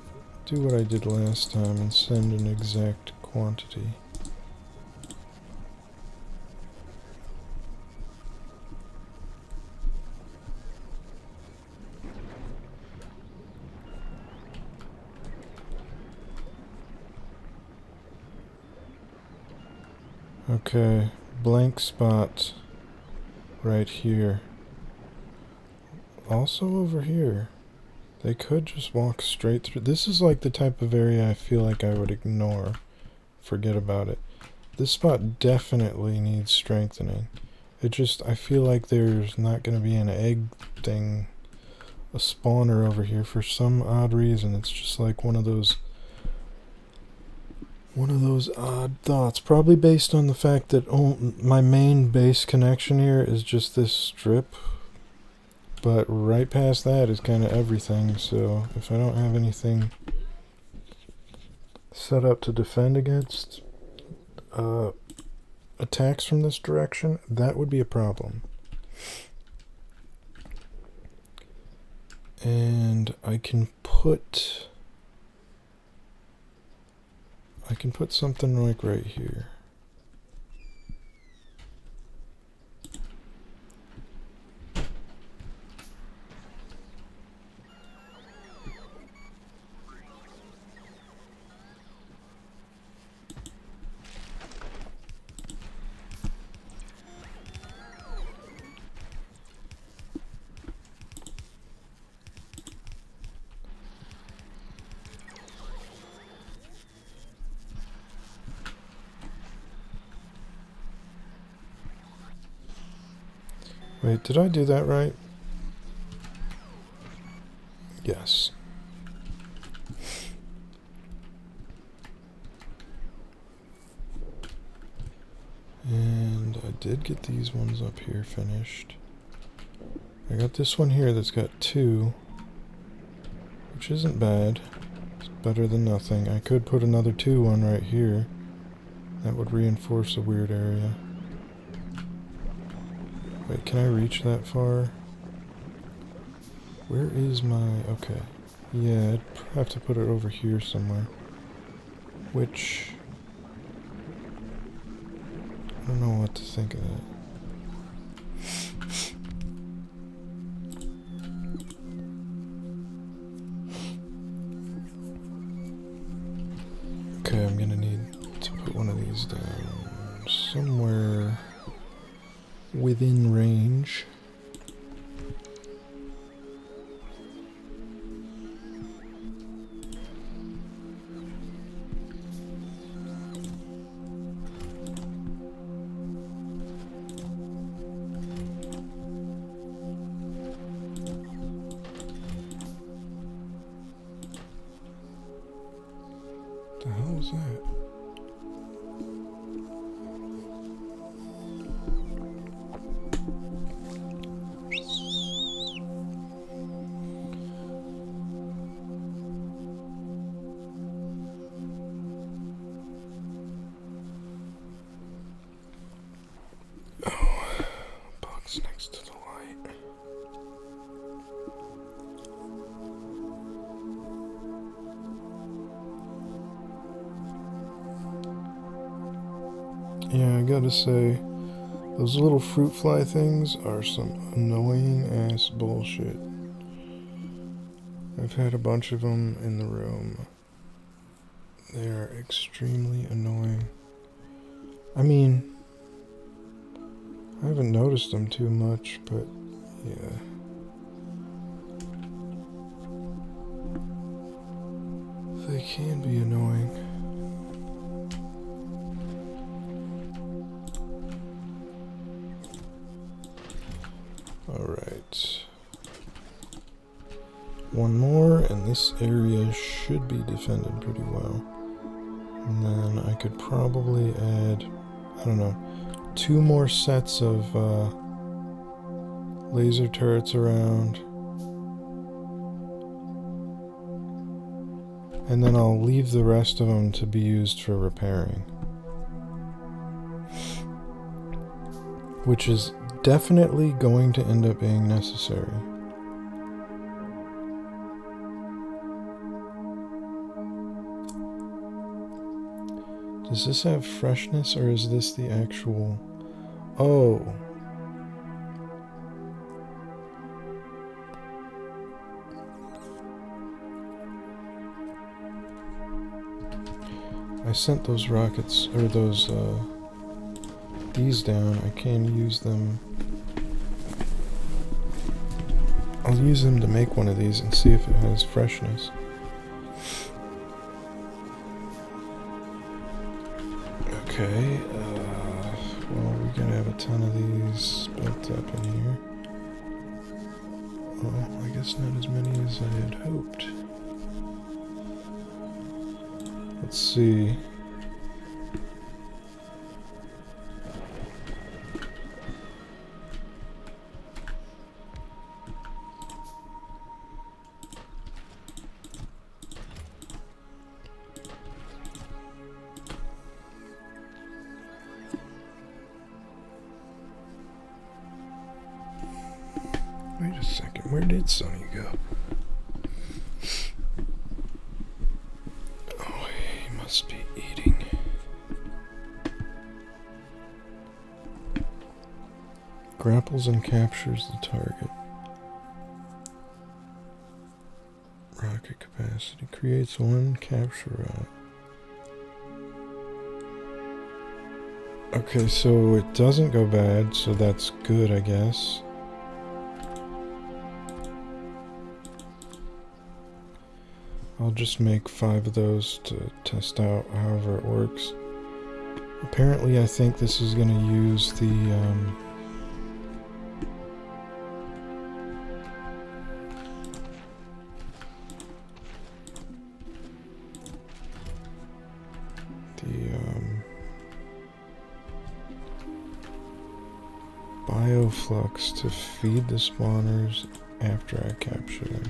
do what I did last time and send an exact quantity. Okay, blank spot right here. Also over here. They could just walk straight through. This is like the type of area I feel like I would ignore. Forget about it. This spot definitely needs strengthening. I feel like there's not going to be an egg thing, a spawner over here for some odd reason. It's just like one of those odd thoughts, probably based on the fact that my main base connection here is just this strip, but right past that is kind of everything, so if I don't have anything set up to defend against attacks from this direction, that would be a problem. And I can put something like right here. Wait, did I do that right? Yes. And I did get these ones up here finished. I got this one here that's got 2, which isn't bad. It's better than nothing. I could put another 2 one right here. That would reinforce a weird area. Wait, can I reach that far? Where is my... okay. Yeah, I'd have to put it over here somewhere. Which... I don't know what to think of that. Okay, I'm gonna need to put one of these down somewhere within range. What the hell was that? Next to the light. Yeah, I gotta say, those little fruit fly things are some annoying ass bullshit. I've had a bunch of them in the room. They are extremely annoying. I mean, I haven't noticed them too much, but yeah. They can be annoying. Alright. One more, and this area should be defended pretty well. And then I could probably add, I don't know, 2 more sets of laser turrets around. And then I'll leave the rest of them to be used for repairing. Which is definitely going to end up being necessary. Does this have freshness, or is this the actual... oh. I sent those rockets, or those, these down. I can use them. I'll use them to make one of these and see if it has freshness. Okay, well, we're gonna have a ton of these built up in here. Well, I guess not as many as I had hoped. Let's see. Wait a second, where did Sonny go? Oh, he must be eating. Grapples and captures the target. Rocket capacity creates one capture route. Okay, so it doesn't go bad, so that's good, I guess. I'll just make 5 of those to test out however it works. Apparently, I think this is going to use the bioflux to feed the spawners after I capture them.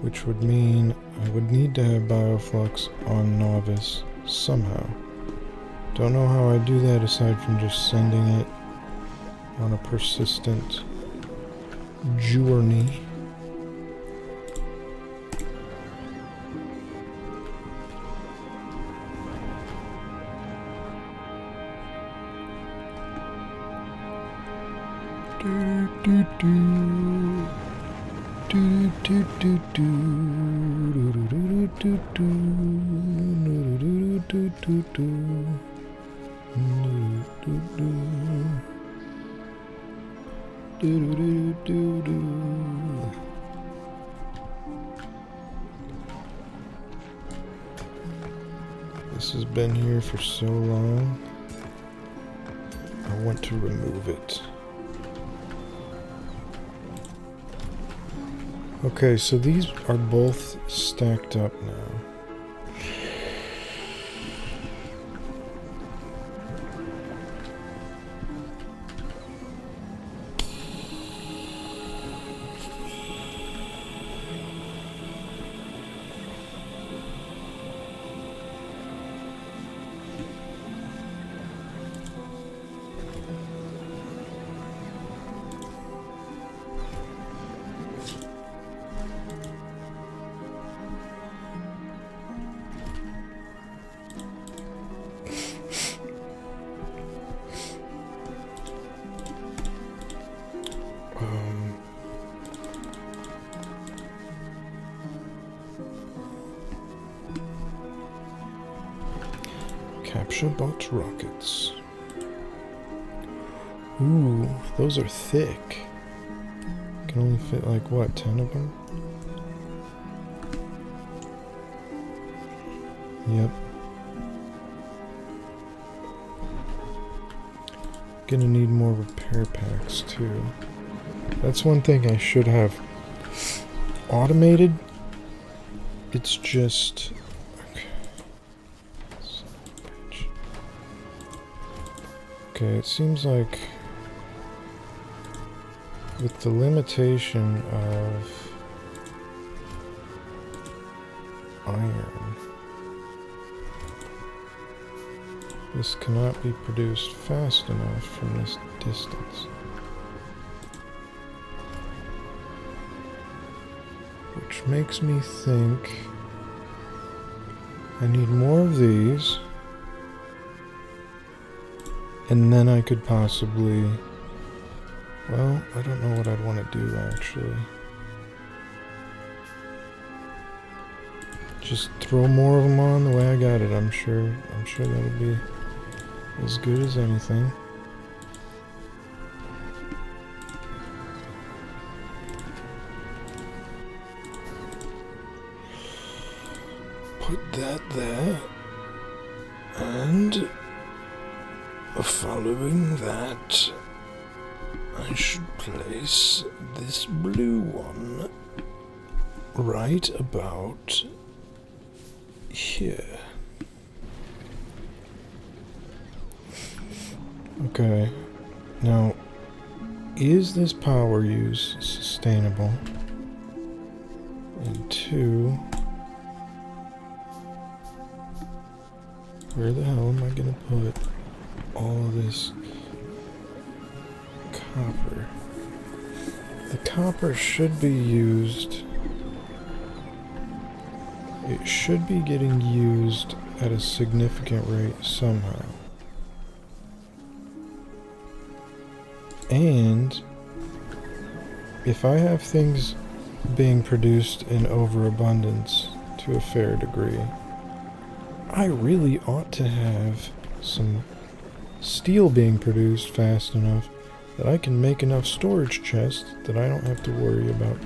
Which would mean I would need to have bioflux on Novice somehow. Don't know how I do that aside from just sending it on a persistent journey. This has been here for so long. I want to remove it. Okay, so these are both stacked up now. Capture bot rockets. Ooh, those are thick. Can only fit like what, 10 of them? Yep. Gonna need more repair packs too. That's one thing I should have automated. It's just... Okay, it seems like with the limitation of iron, this cannot be produced fast enough from this distance. Which makes me think I need more of these. And then I could possibly... Well, I don't know what I'd want to do, actually. Just throw more of them on the way I got it, I'm sure that'll be as good as anything. Put that there. And... following that, I should place this blue one right about here. Okay, now, is this power use sustainable? And 2, where the hell am I gonna put all of this copper? The copper should be used. It should be getting used at a significant rate somehow. And if I have things being produced in overabundance to a fair degree, I really ought to have some steel being produced fast enough that I can make enough storage chests that I don't have to worry about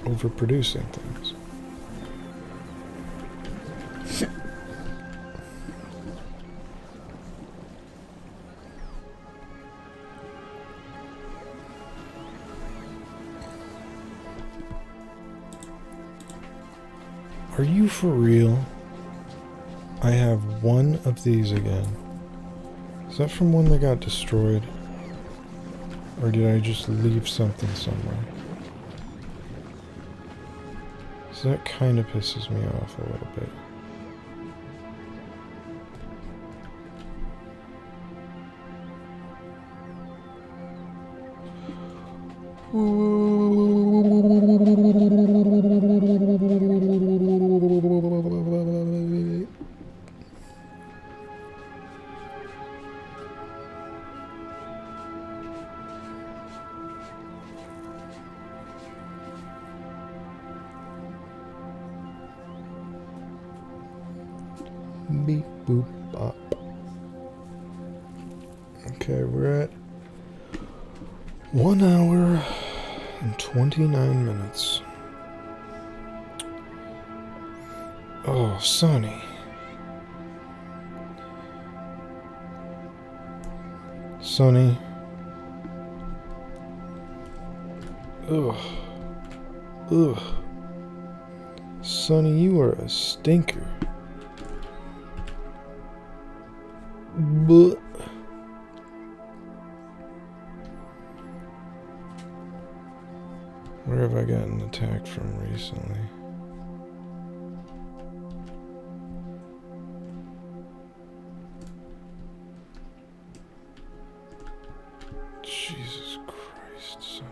overproducing things. Are you for real? I have one of these again. Is that from one that got destroyed? Or did I just leave something somewhere? So that kind of pisses me off a little bit. Beep boop bop. Okay, we're at 1 hour and 29 minutes. Oh, Sonny. Sonny. Ugh. Ugh. Sonny, you are a stinker. But where have I gotten attacked from recently? Jesus Christ, Sonny.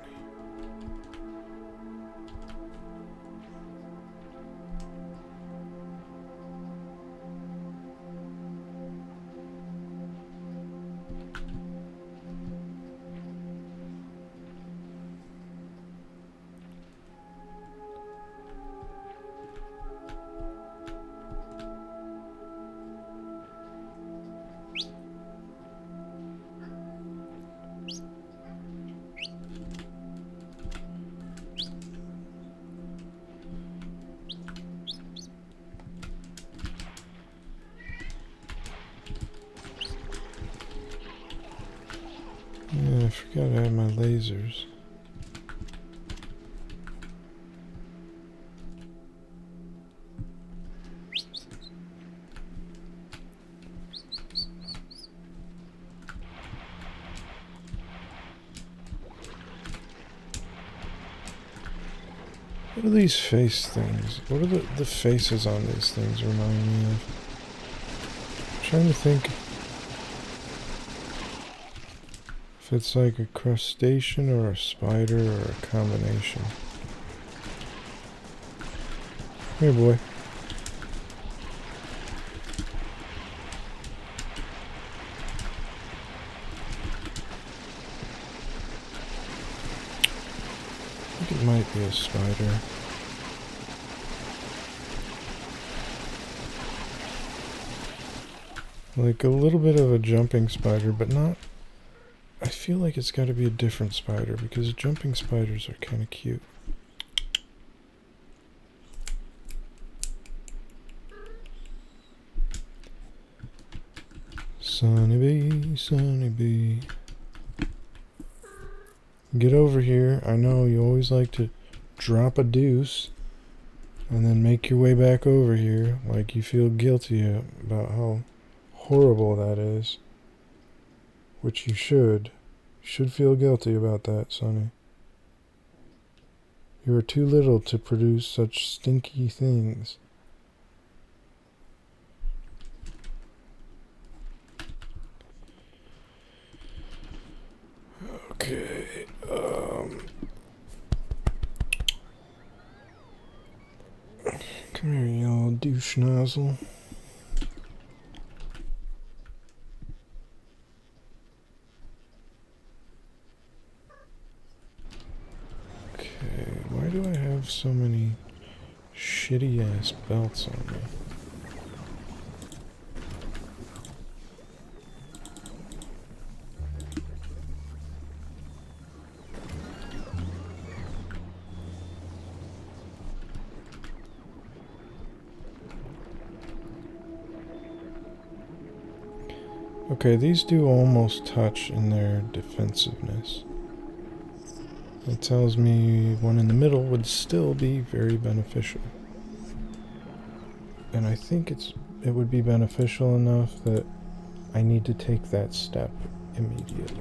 Yeah, I forgot I had my lasers. What are these face things? What are the faces on these things remind me of? I'm trying to think if it's like a crustacean or a spider or a combination. Here, boy. I think it might be a spider. Like a little bit of a jumping spider, but not... I feel like it's got to be a different spider because jumping spiders are kind of cute. Sonny bee, get over here. I know you always like to drop a deuce and then make your way back over here like you feel guilty about how horrible that is. Which you should. You should feel guilty about that, Sonny. You are too little to produce such stinky things. Okay, douche nozzle. Okay, why do I have so many shitty ass belts on me? Okay, these do almost touch in their defensiveness. It tells me one in the middle would still be very beneficial. And I think it would be beneficial enough that I need to take that step immediately.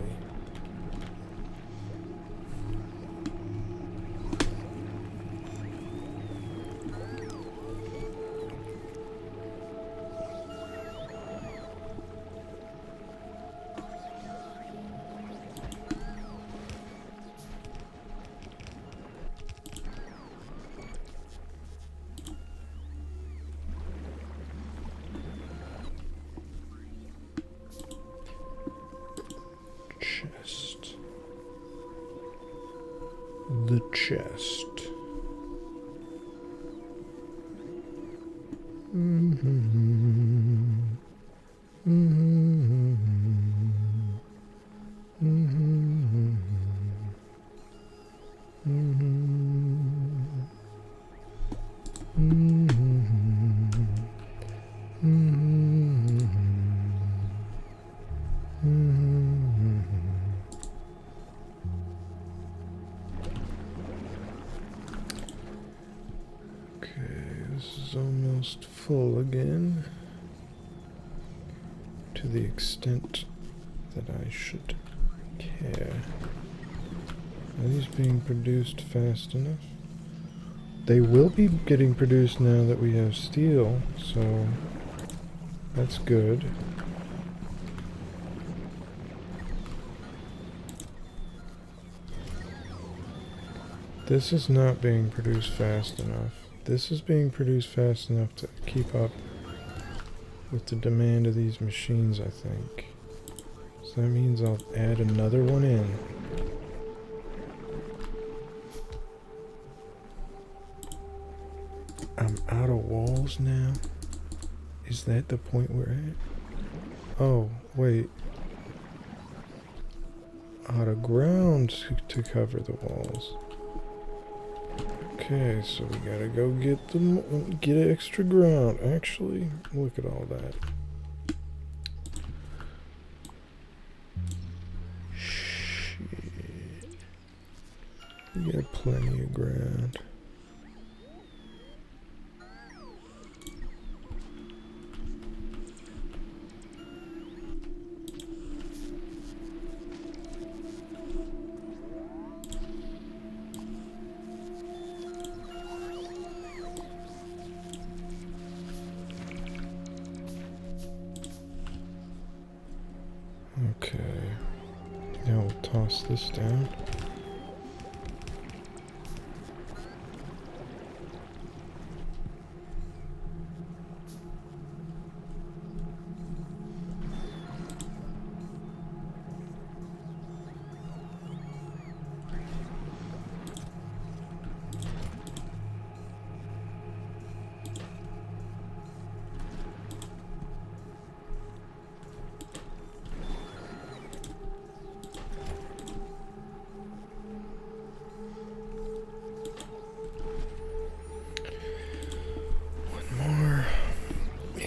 Chest. The chest. Almost full again, to the extent that I should care. Are these being produced fast enough? They will be getting produced now that we have steel, so that's good. This is not being produced fast enough. This is being produced fast enough to keep up with the demand of these machines, I think. So that means I'll add another one in. I'm out of walls now? Is that the point we're at? Oh, wait. Out of ground to cover the walls. Okay, so we gotta go get extra ground. Actually, look at all that. Shit. We got plenty of ground. Okay, now we'll toss this down.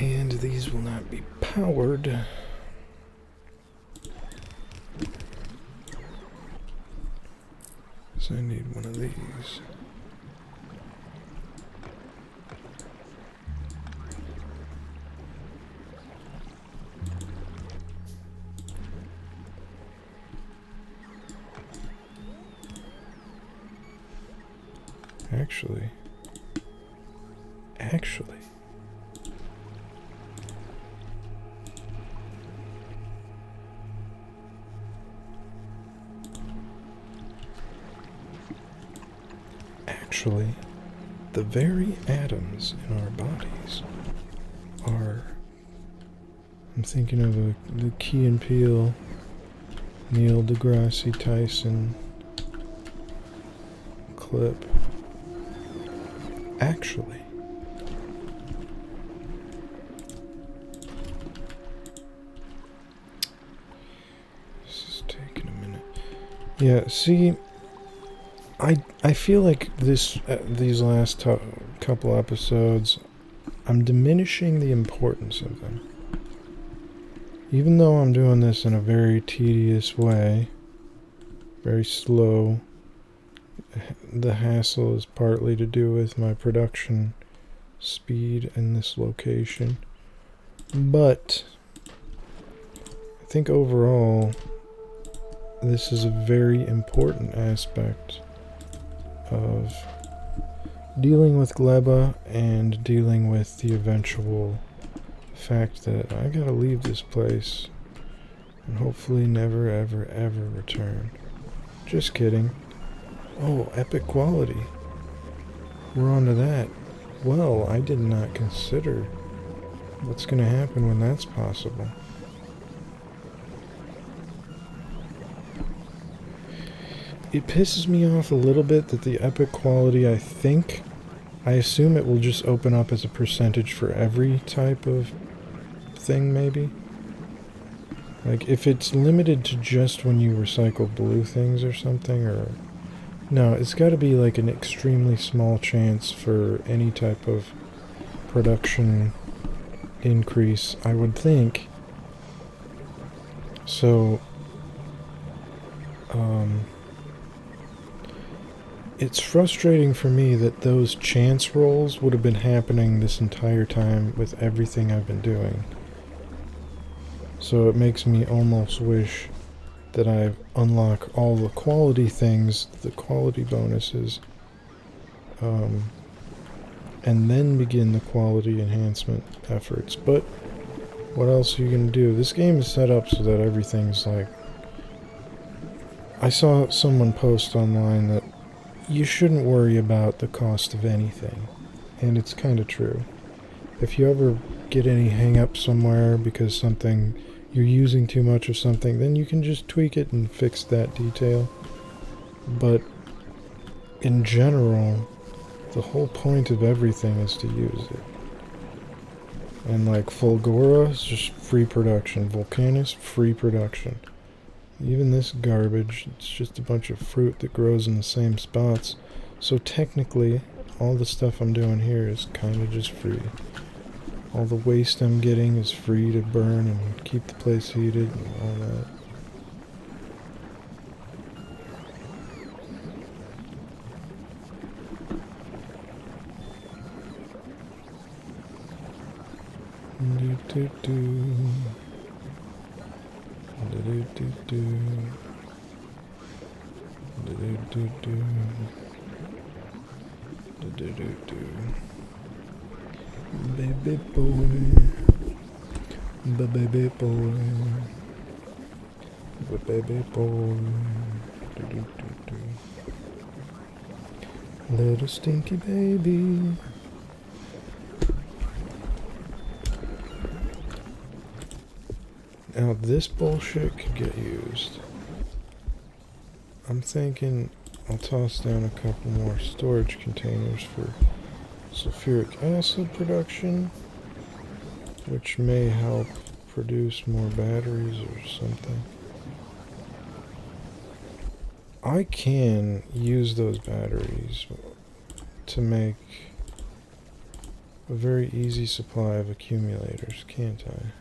And these will not be powered. So I need one of these. Actually. the very atoms in our bodies are... I'm thinking of the Key and Peele, Neil deGrasse Tyson clip. Actually, this is taking a minute. Yeah, see, I feel like these last couple episodes, I'm diminishing the importance of them. Even though I'm doing this in a very tedious way, very slow, the hassle is partly to do with my production speed in this location. But I think overall, this is a very important aspect of dealing with Gleba and dealing with the eventual fact that I gotta leave this place and hopefully never ever ever return. Just kidding. Oh, epic quality. We're on to that. Well, I did not consider what's gonna happen when that's possible. It pisses me off a little bit that the epic quality, I assume it will just open up as a percentage for every type of thing, maybe? Like, if it's limited to just when you recycle blue things or something, or... No, it's gotta be like an extremely small chance for any type of production increase, I would think. So, it's frustrating for me that those chance rolls would have been happening this entire time with everything I've been doing. So it makes me almost wish that I unlock all the quality things, the quality bonuses, and then begin the quality enhancement efforts. But what else are you going to do? This game is set up so that everything's like... I saw someone post online that you shouldn't worry about the cost of anything, and it's kind of true. If you ever get any hang-up somewhere because you're using too much of something, then you can just tweak it and fix that detail. But in general, the whole point of everything is to use it. And like Fulgora is just free production. Volcanus, free production. Even this garbage, it's just a bunch of fruit that grows in the same spots. So technically, all the stuff I'm doing here is kind of just free. All the waste I'm getting is free to burn and keep the place heated and all that. Baby boy, baby boy, baby boy, little stinky baby. Now this bullshit could get used. I'm thinking I'll toss down a couple more storage containers for sulfuric acid production, which may help produce more batteries or something. I can use those batteries to make a very easy supply of accumulators, can't I?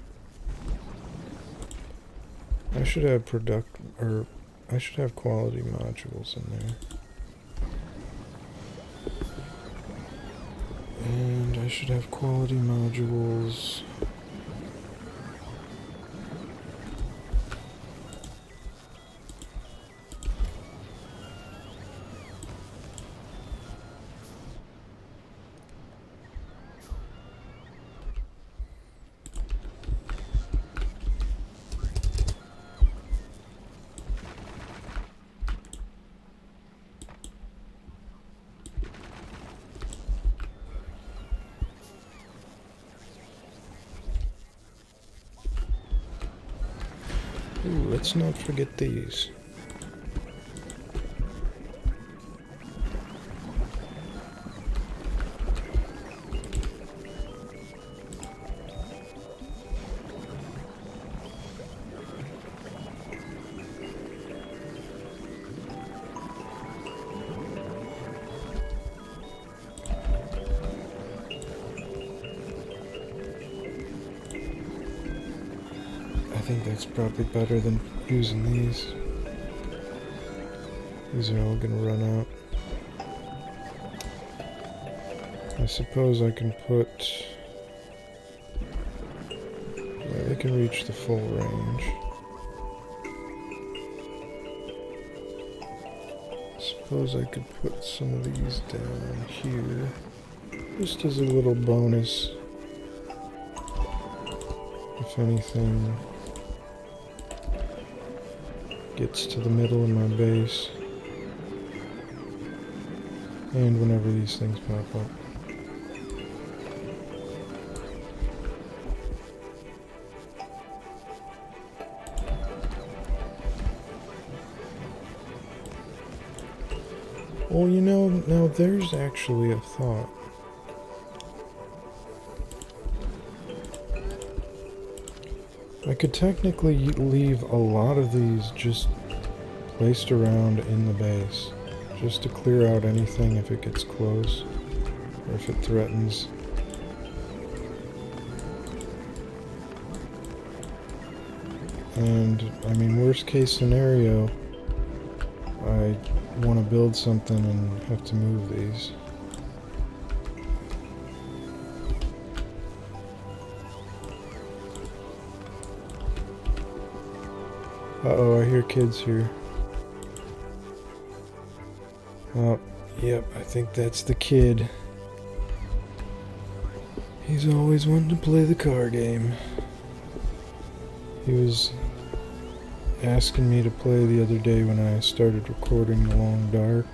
I should have I should have quality modules in there. And I should have quality modules. Ooh, let's not forget these. I think that's probably better than using these. These are all gonna run out. I suppose I can put... Yeah, they can reach the full range. I suppose I could put some of these down here, just as a little bonus. If anything gets to the middle of my base. And whenever these things pop up. Well, you know, now there's actually a thought. I could technically leave a lot of these just placed around in the base, just to clear out anything if it gets close, or if it threatens. And, I mean, worst case scenario, I want to build something and have to move these. Uh-oh, I hear kids here. Oh, yep, I think that's the kid. He's always wanted to play the car game. He was asking me to play the other day when I started recording The Long Dark.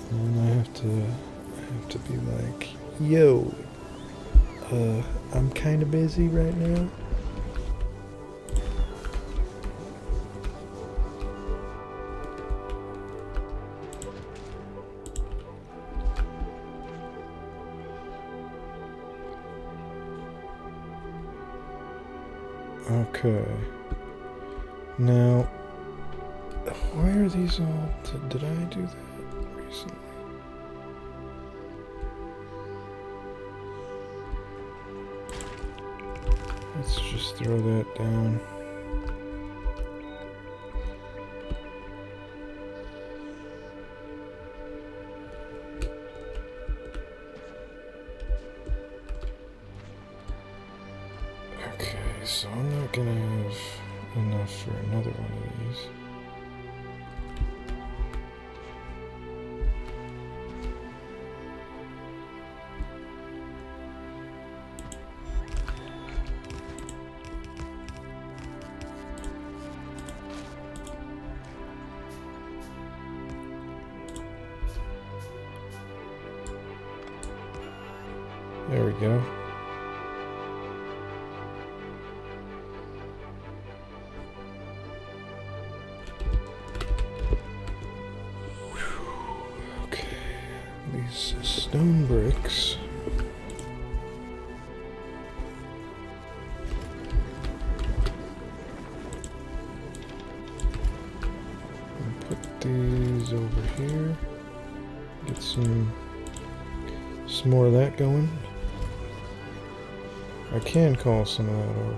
And I have to be like, yo, I'm kinda busy right now. Okay. Now, why are these all... Did I do that recently? Let's just throw that down. Okay, so I'm not gonna have enough for another one of these. There we go. Okay, these stone bricks. I'll put these over here. Get some more of that going. I can call some of that over.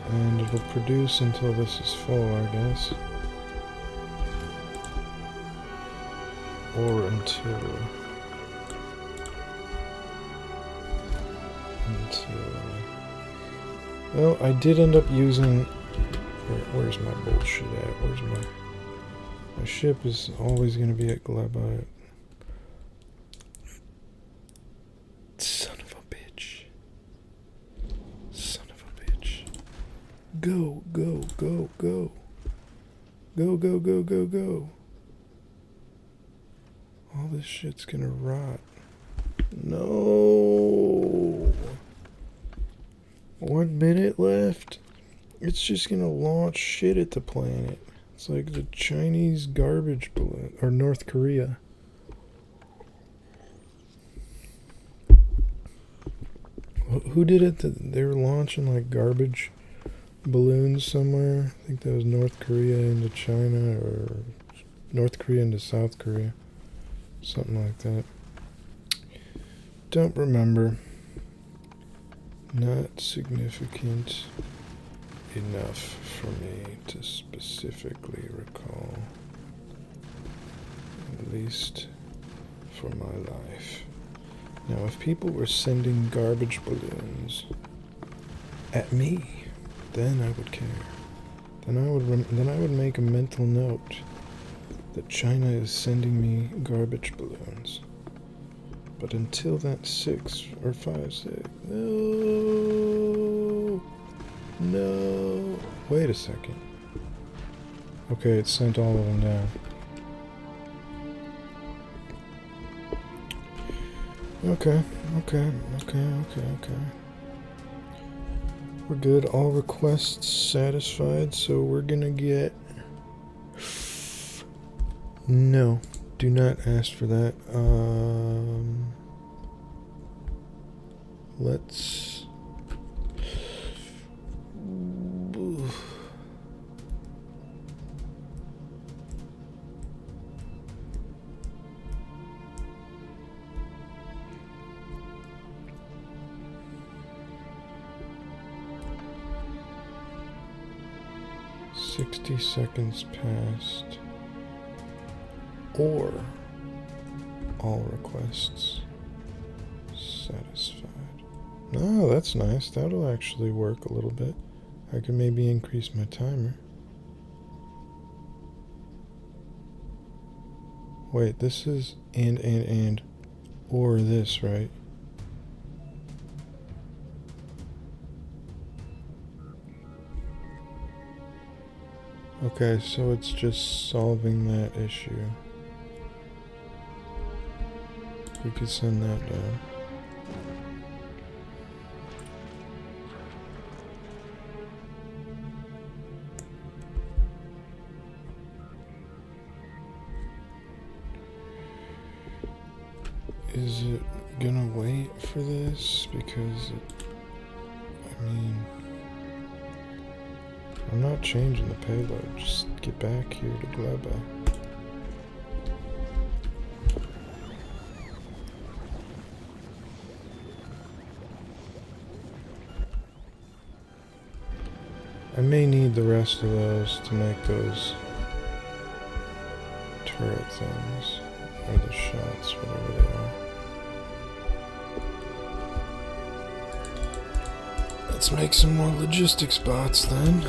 And it'll produce until this is full, I guess. Or until... Well, I did end up using... Where's my bullshit at? Where's my... My ship is always going to be at Gleba. Son of a bitch. Son of a bitch. Go, go, go, go. Go, go, go, go, go. All this shit's gonna rot. No. 1 minute left. It's just gonna launch shit at the planet. It's like the Chinese garbage balloon. Or North Korea. Who did it? They were launching like garbage balloons somewhere. I think that was North Korea into China or North Korea into South Korea. Something like that. Don't remember. Not significant enough for me to specifically recall. At least for my life. Now, if people were sending garbage balloons at me, then I would care. Then I would make a mental note that China is sending me garbage balloons. But until that 6 or 5, 6, no. Wait a second. Okay, it sent all of them down. Okay. We're good. All requests satisfied, so we're gonna get... No, do not ask for that. Let's... 60 seconds passed, or all requests satisfied. Oh, that's nice. That'll actually work a little bit. I can maybe increase my timer. Wait, this is and, or this, right? Okay, so it's just solving that issue. We could send that down. Is it gonna wait for this? Because I mean, I'm not changing the payload. Just get back here to Gleba. I may need the rest of those to make those turret things, or the shots, whatever they are. Let's make some more logistics bots then.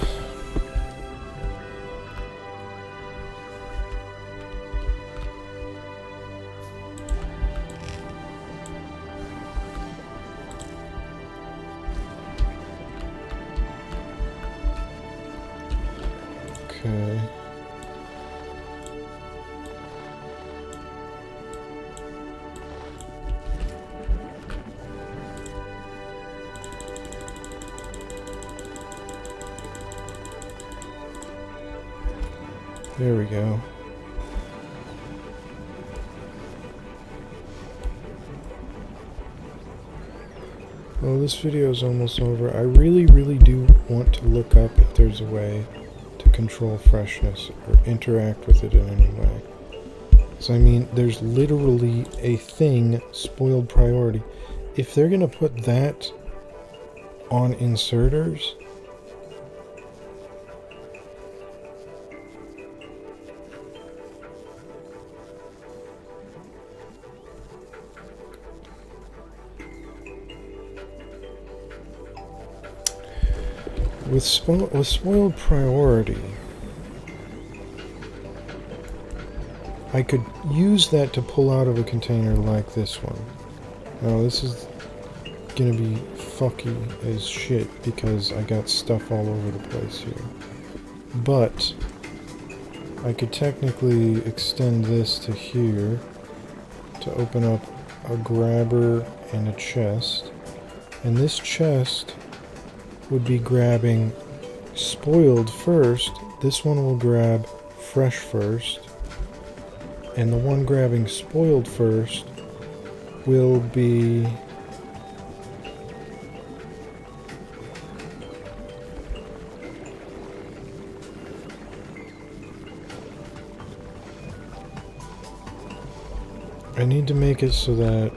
Okay. There we go. Well, this video is almost over. I really do want to look up if there's a way to control freshness or interact with it in any way. So I mean, there's literally a thing, spoiled priority. If they're gonna put that on inserters, with spoiled priority, I could use that to pull out of a container like this one. Now this is gonna be fucky as shit because I got stuff all over the place here. But I could technically extend this to here to open up a grabber and a chest. And this chest would be grabbing spoiled first. This one will grab fresh first. And the one grabbing spoiled first will be I need to make it so that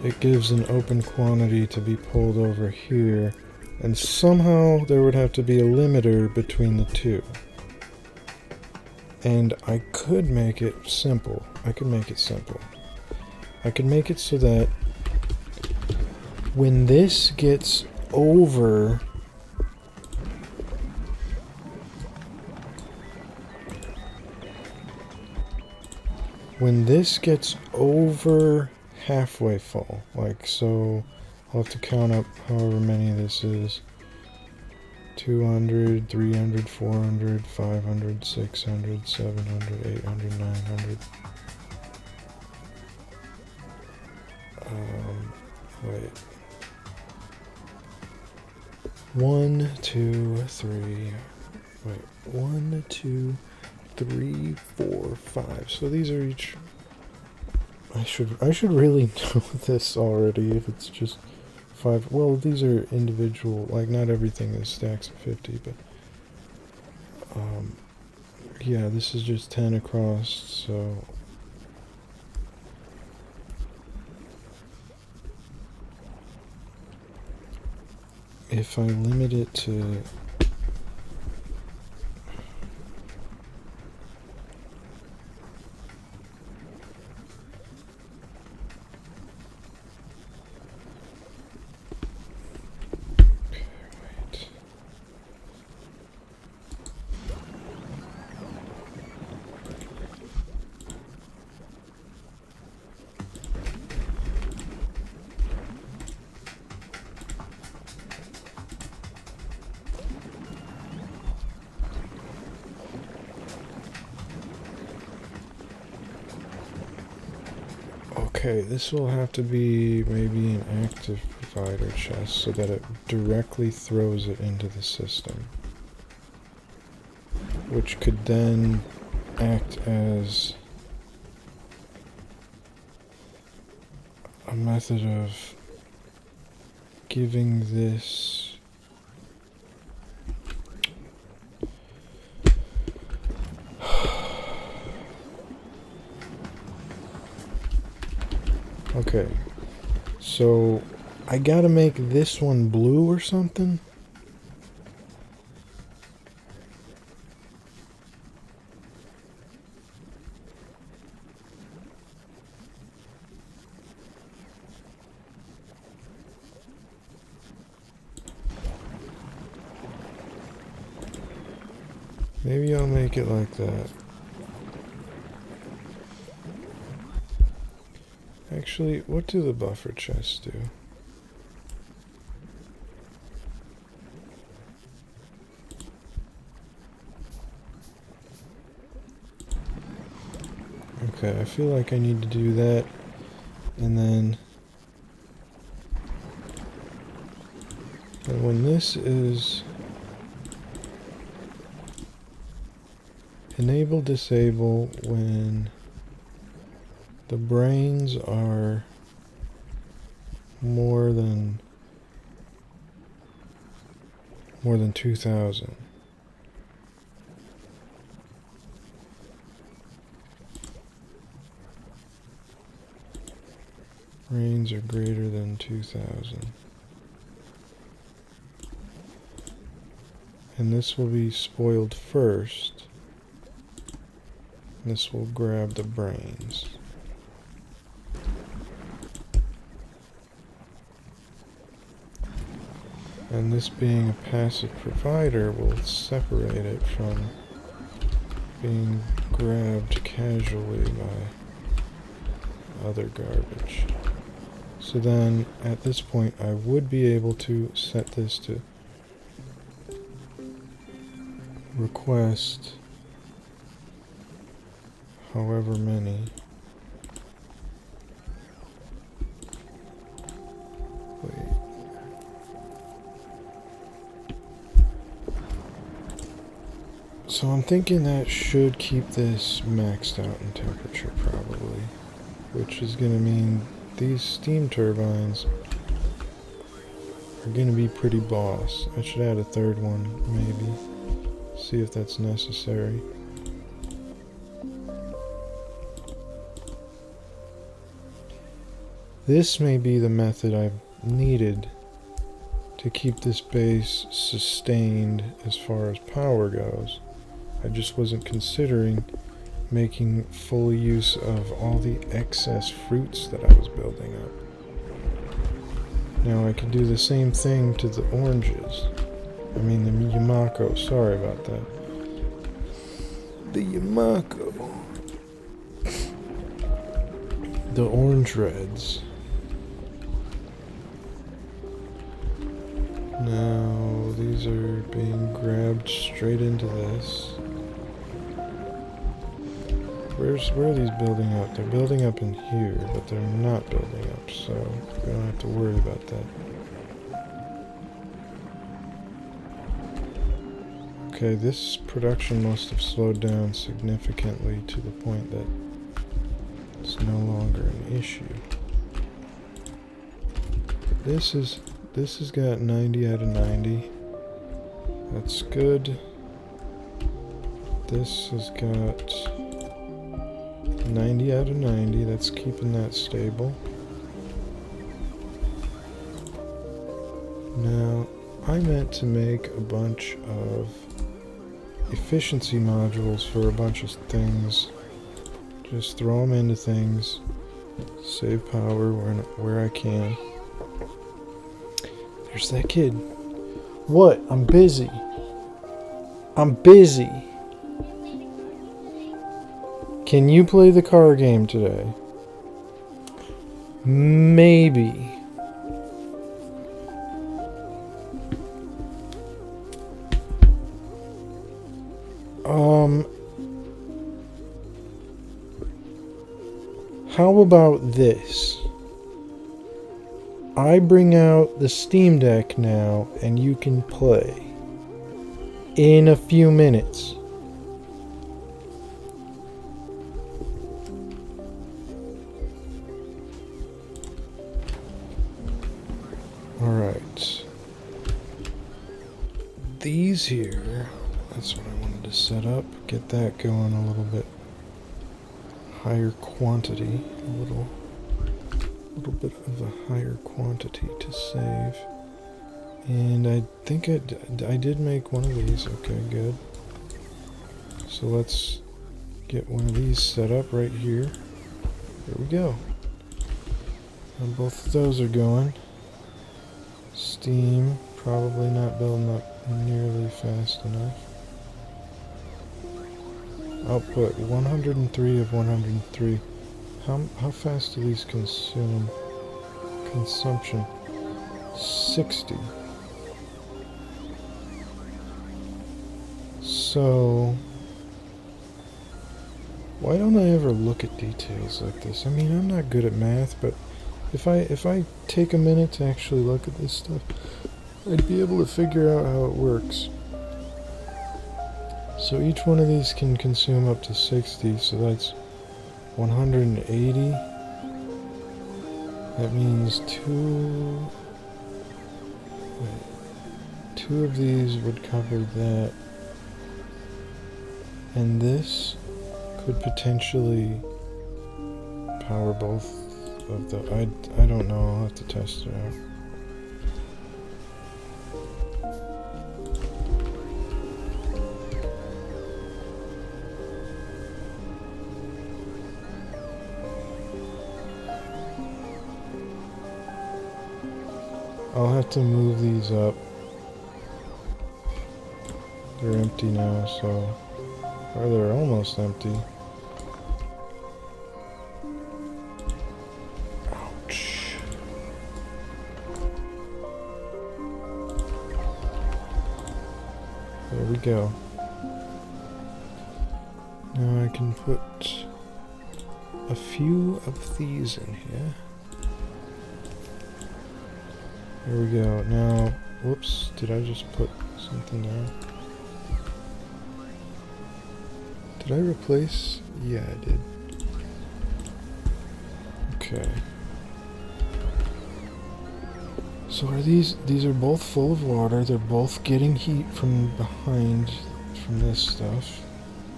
it gives an open quantity to be pulled over here, and somehow there would have to be a limiter between the two. And I could make it simple. I could make it so that when this gets over halfway full, like so, I'll have to count up however many this is. 200, 300, 400, 500, 600, 700, 800, 900. Wait. 1, 2, 3. Wait. 1, 2, 3, 4, 5. So these are each. I should really know this already. If it's just 5. Well, these are individual. Like not everything is stacks of 50, but yeah, this is just 10 across. So if I limit it to okay, this will have to be maybe an active provider chest so that it directly throws it into the system, which could then act as a method of giving this okay, so I gotta make this one blue or something. Maybe I'll make it like that. Actually, what do the buffer chests do? Okay, I feel like I need to do that, and then when this is enable disable when the brains are more than 2,000. Brains are greater than 2,000. And this will be spoiled first. This will grab the brains. And this being a passive provider will separate it from being grabbed casually by other garbage. So then at this point I would be able to set this to request however many. So I'm thinking that should keep this maxed out in temperature probably, which is going to mean these steam turbines are going to be pretty boss. I should add a third one maybe, see if that's necessary. This may be the method I've needed to keep this base sustained as far as power goes. I just wasn't considering making full use of all the excess fruits that I was building up. Now I could do the same thing to the oranges. I mean the Yamako, sorry about that. The Yamako. The orange reds. Now these are being grabbed straight into this. Where are these building up? They're building up in here, but they're not building up, so we don't have to worry about that. Okay, this production must have slowed down significantly to the point that it's no longer an issue. This has got 90 out of 90. That's good. This has got 90 out of 90. That's keeping that stable. Now, I meant to make a bunch of efficiency modules for a bunch of things. Just throw them into things. Save power where I can. There's that kid. What? I'm busy. I'm busy. Can you play the car game today? Maybe. How about this? I bring out the Steam Deck now and you can play in a few minutes. Alright. These here, that's what I wanted to set up. Get that going a little bit higher quantity. A little bit of a higher quantity to save. And I think I did make one of these. Okay, good. So let's get one of these set up right here. There we go. And both of those are going. Steam, probably not building up nearly fast enough. Output 103 of 103. How fast do these consume? Consumption 60. So why don't I ever look at details like this? I mean, I'm not good at math, but if I take a minute to actually look at this stuff, I'd be able to figure out how it works. So each one of these can consume up to 60, so that's 180. That means two of these would cover that. And this could potentially power both of the... I don't know, I'll have to test it out. I'll have to move these up. They're empty now, so... Or they're almost empty. Ouch. There we go. Now I can put a few of these in here. There we go. Now, whoops, did I just put something down? Did I replace? Yeah, I did. Okay. So are these are both full of water. They're both getting heat from behind, from this stuff.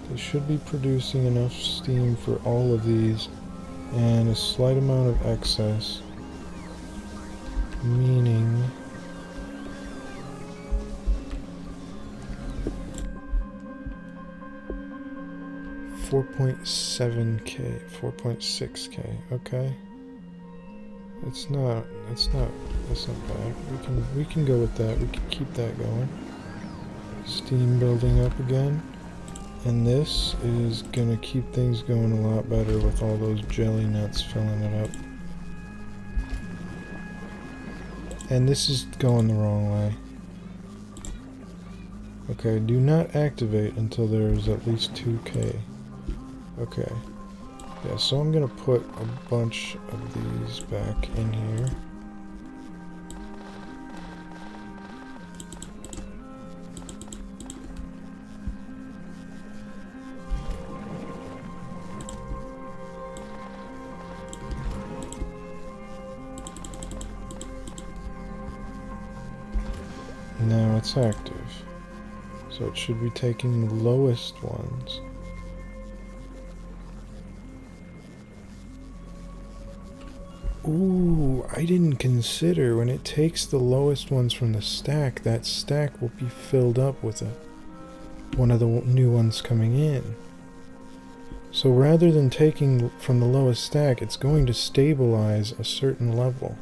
They should be producing enough steam for all of these, and a slight amount of excess, meaning 4.7K, 4.6K. Okay. It's not bad. We can go with that. We can keep that going. Steam building up again. And this is gonna keep things going a lot better with all those jelly nuts filling it up. And this is going the wrong way. Okay, do not activate until there's at least 2K. Okay. Yeah, so I'm gonna put a bunch of these back in here. Now it's active. So it should be taking the lowest ones. Ooh, I didn't consider when it takes the lowest ones from the stack, that stack will be filled up with one of the new ones coming in. So rather than taking from the lowest stack, it's going to stabilize a certain level.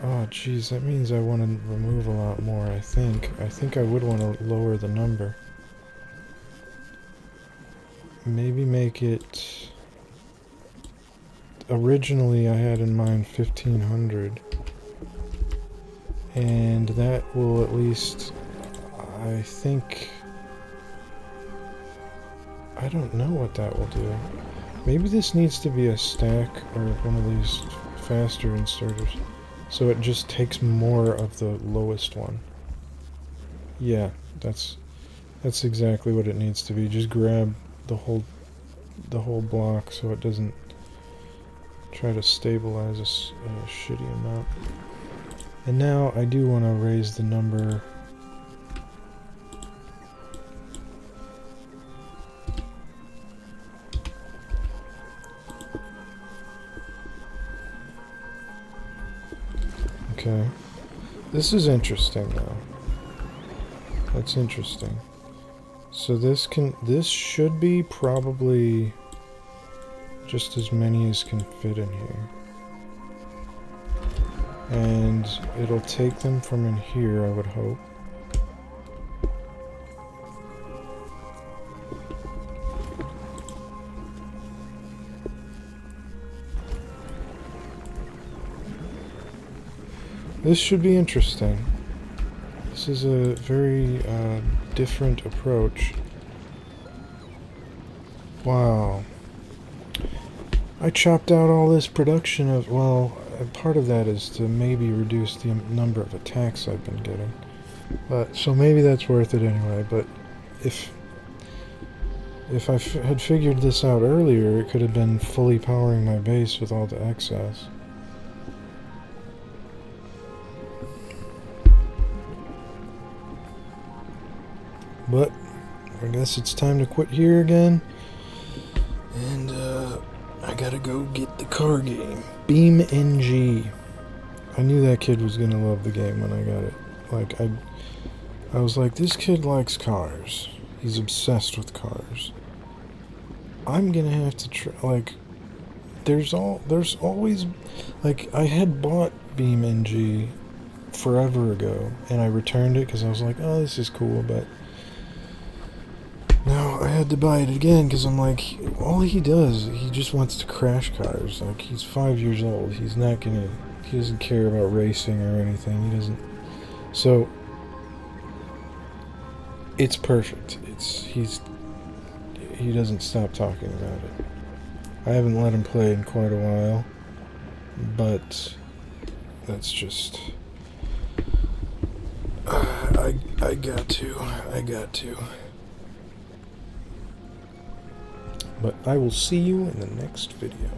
Oh geez, that means I want to remove a lot more, I think. I think I would want to lower the number. Maybe make it... Originally I had in mind 1500. And that will at least... I think... I don't know what that will do. Maybe this needs to be a stack or one of these faster inserters. So it just takes more of the lowest one. Yeah, that's exactly what it needs to be. Just grab the whole block so it doesn't try to stabilize a shitty amount. And now I do want to raise the number. Okay. This is interesting though. That's interesting. So this should be probably just as many as can fit in here. And it'll take them from in here, I would hope. This should be interesting. This is a very different approach. Wow. I chopped out all this production of, well, part of that is to maybe reduce the number of attacks I've been getting. But so maybe that's worth it anyway, but if I had figured this out earlier, it could have been fully powering my base with all the excess. But I guess it's time to quit here again. And I gotta go get the car game. Beam NG. I knew that kid was gonna love the game when I got it. Like I was like, this kid likes cars. He's obsessed with cars. I'm gonna have to try, like, there's always, like, I had bought Beam NG forever ago, and I returned it because I was like, oh, this is cool, but now I had to buy it again because I'm like, all he does, he just wants to crash cars. Like, he's 5 years old. He doesn't care about racing or anything. He doesn't. So it's perfect. He doesn't stop talking about it. I haven't let him play in quite a while, but that's just I got to. But I will see you in the next video.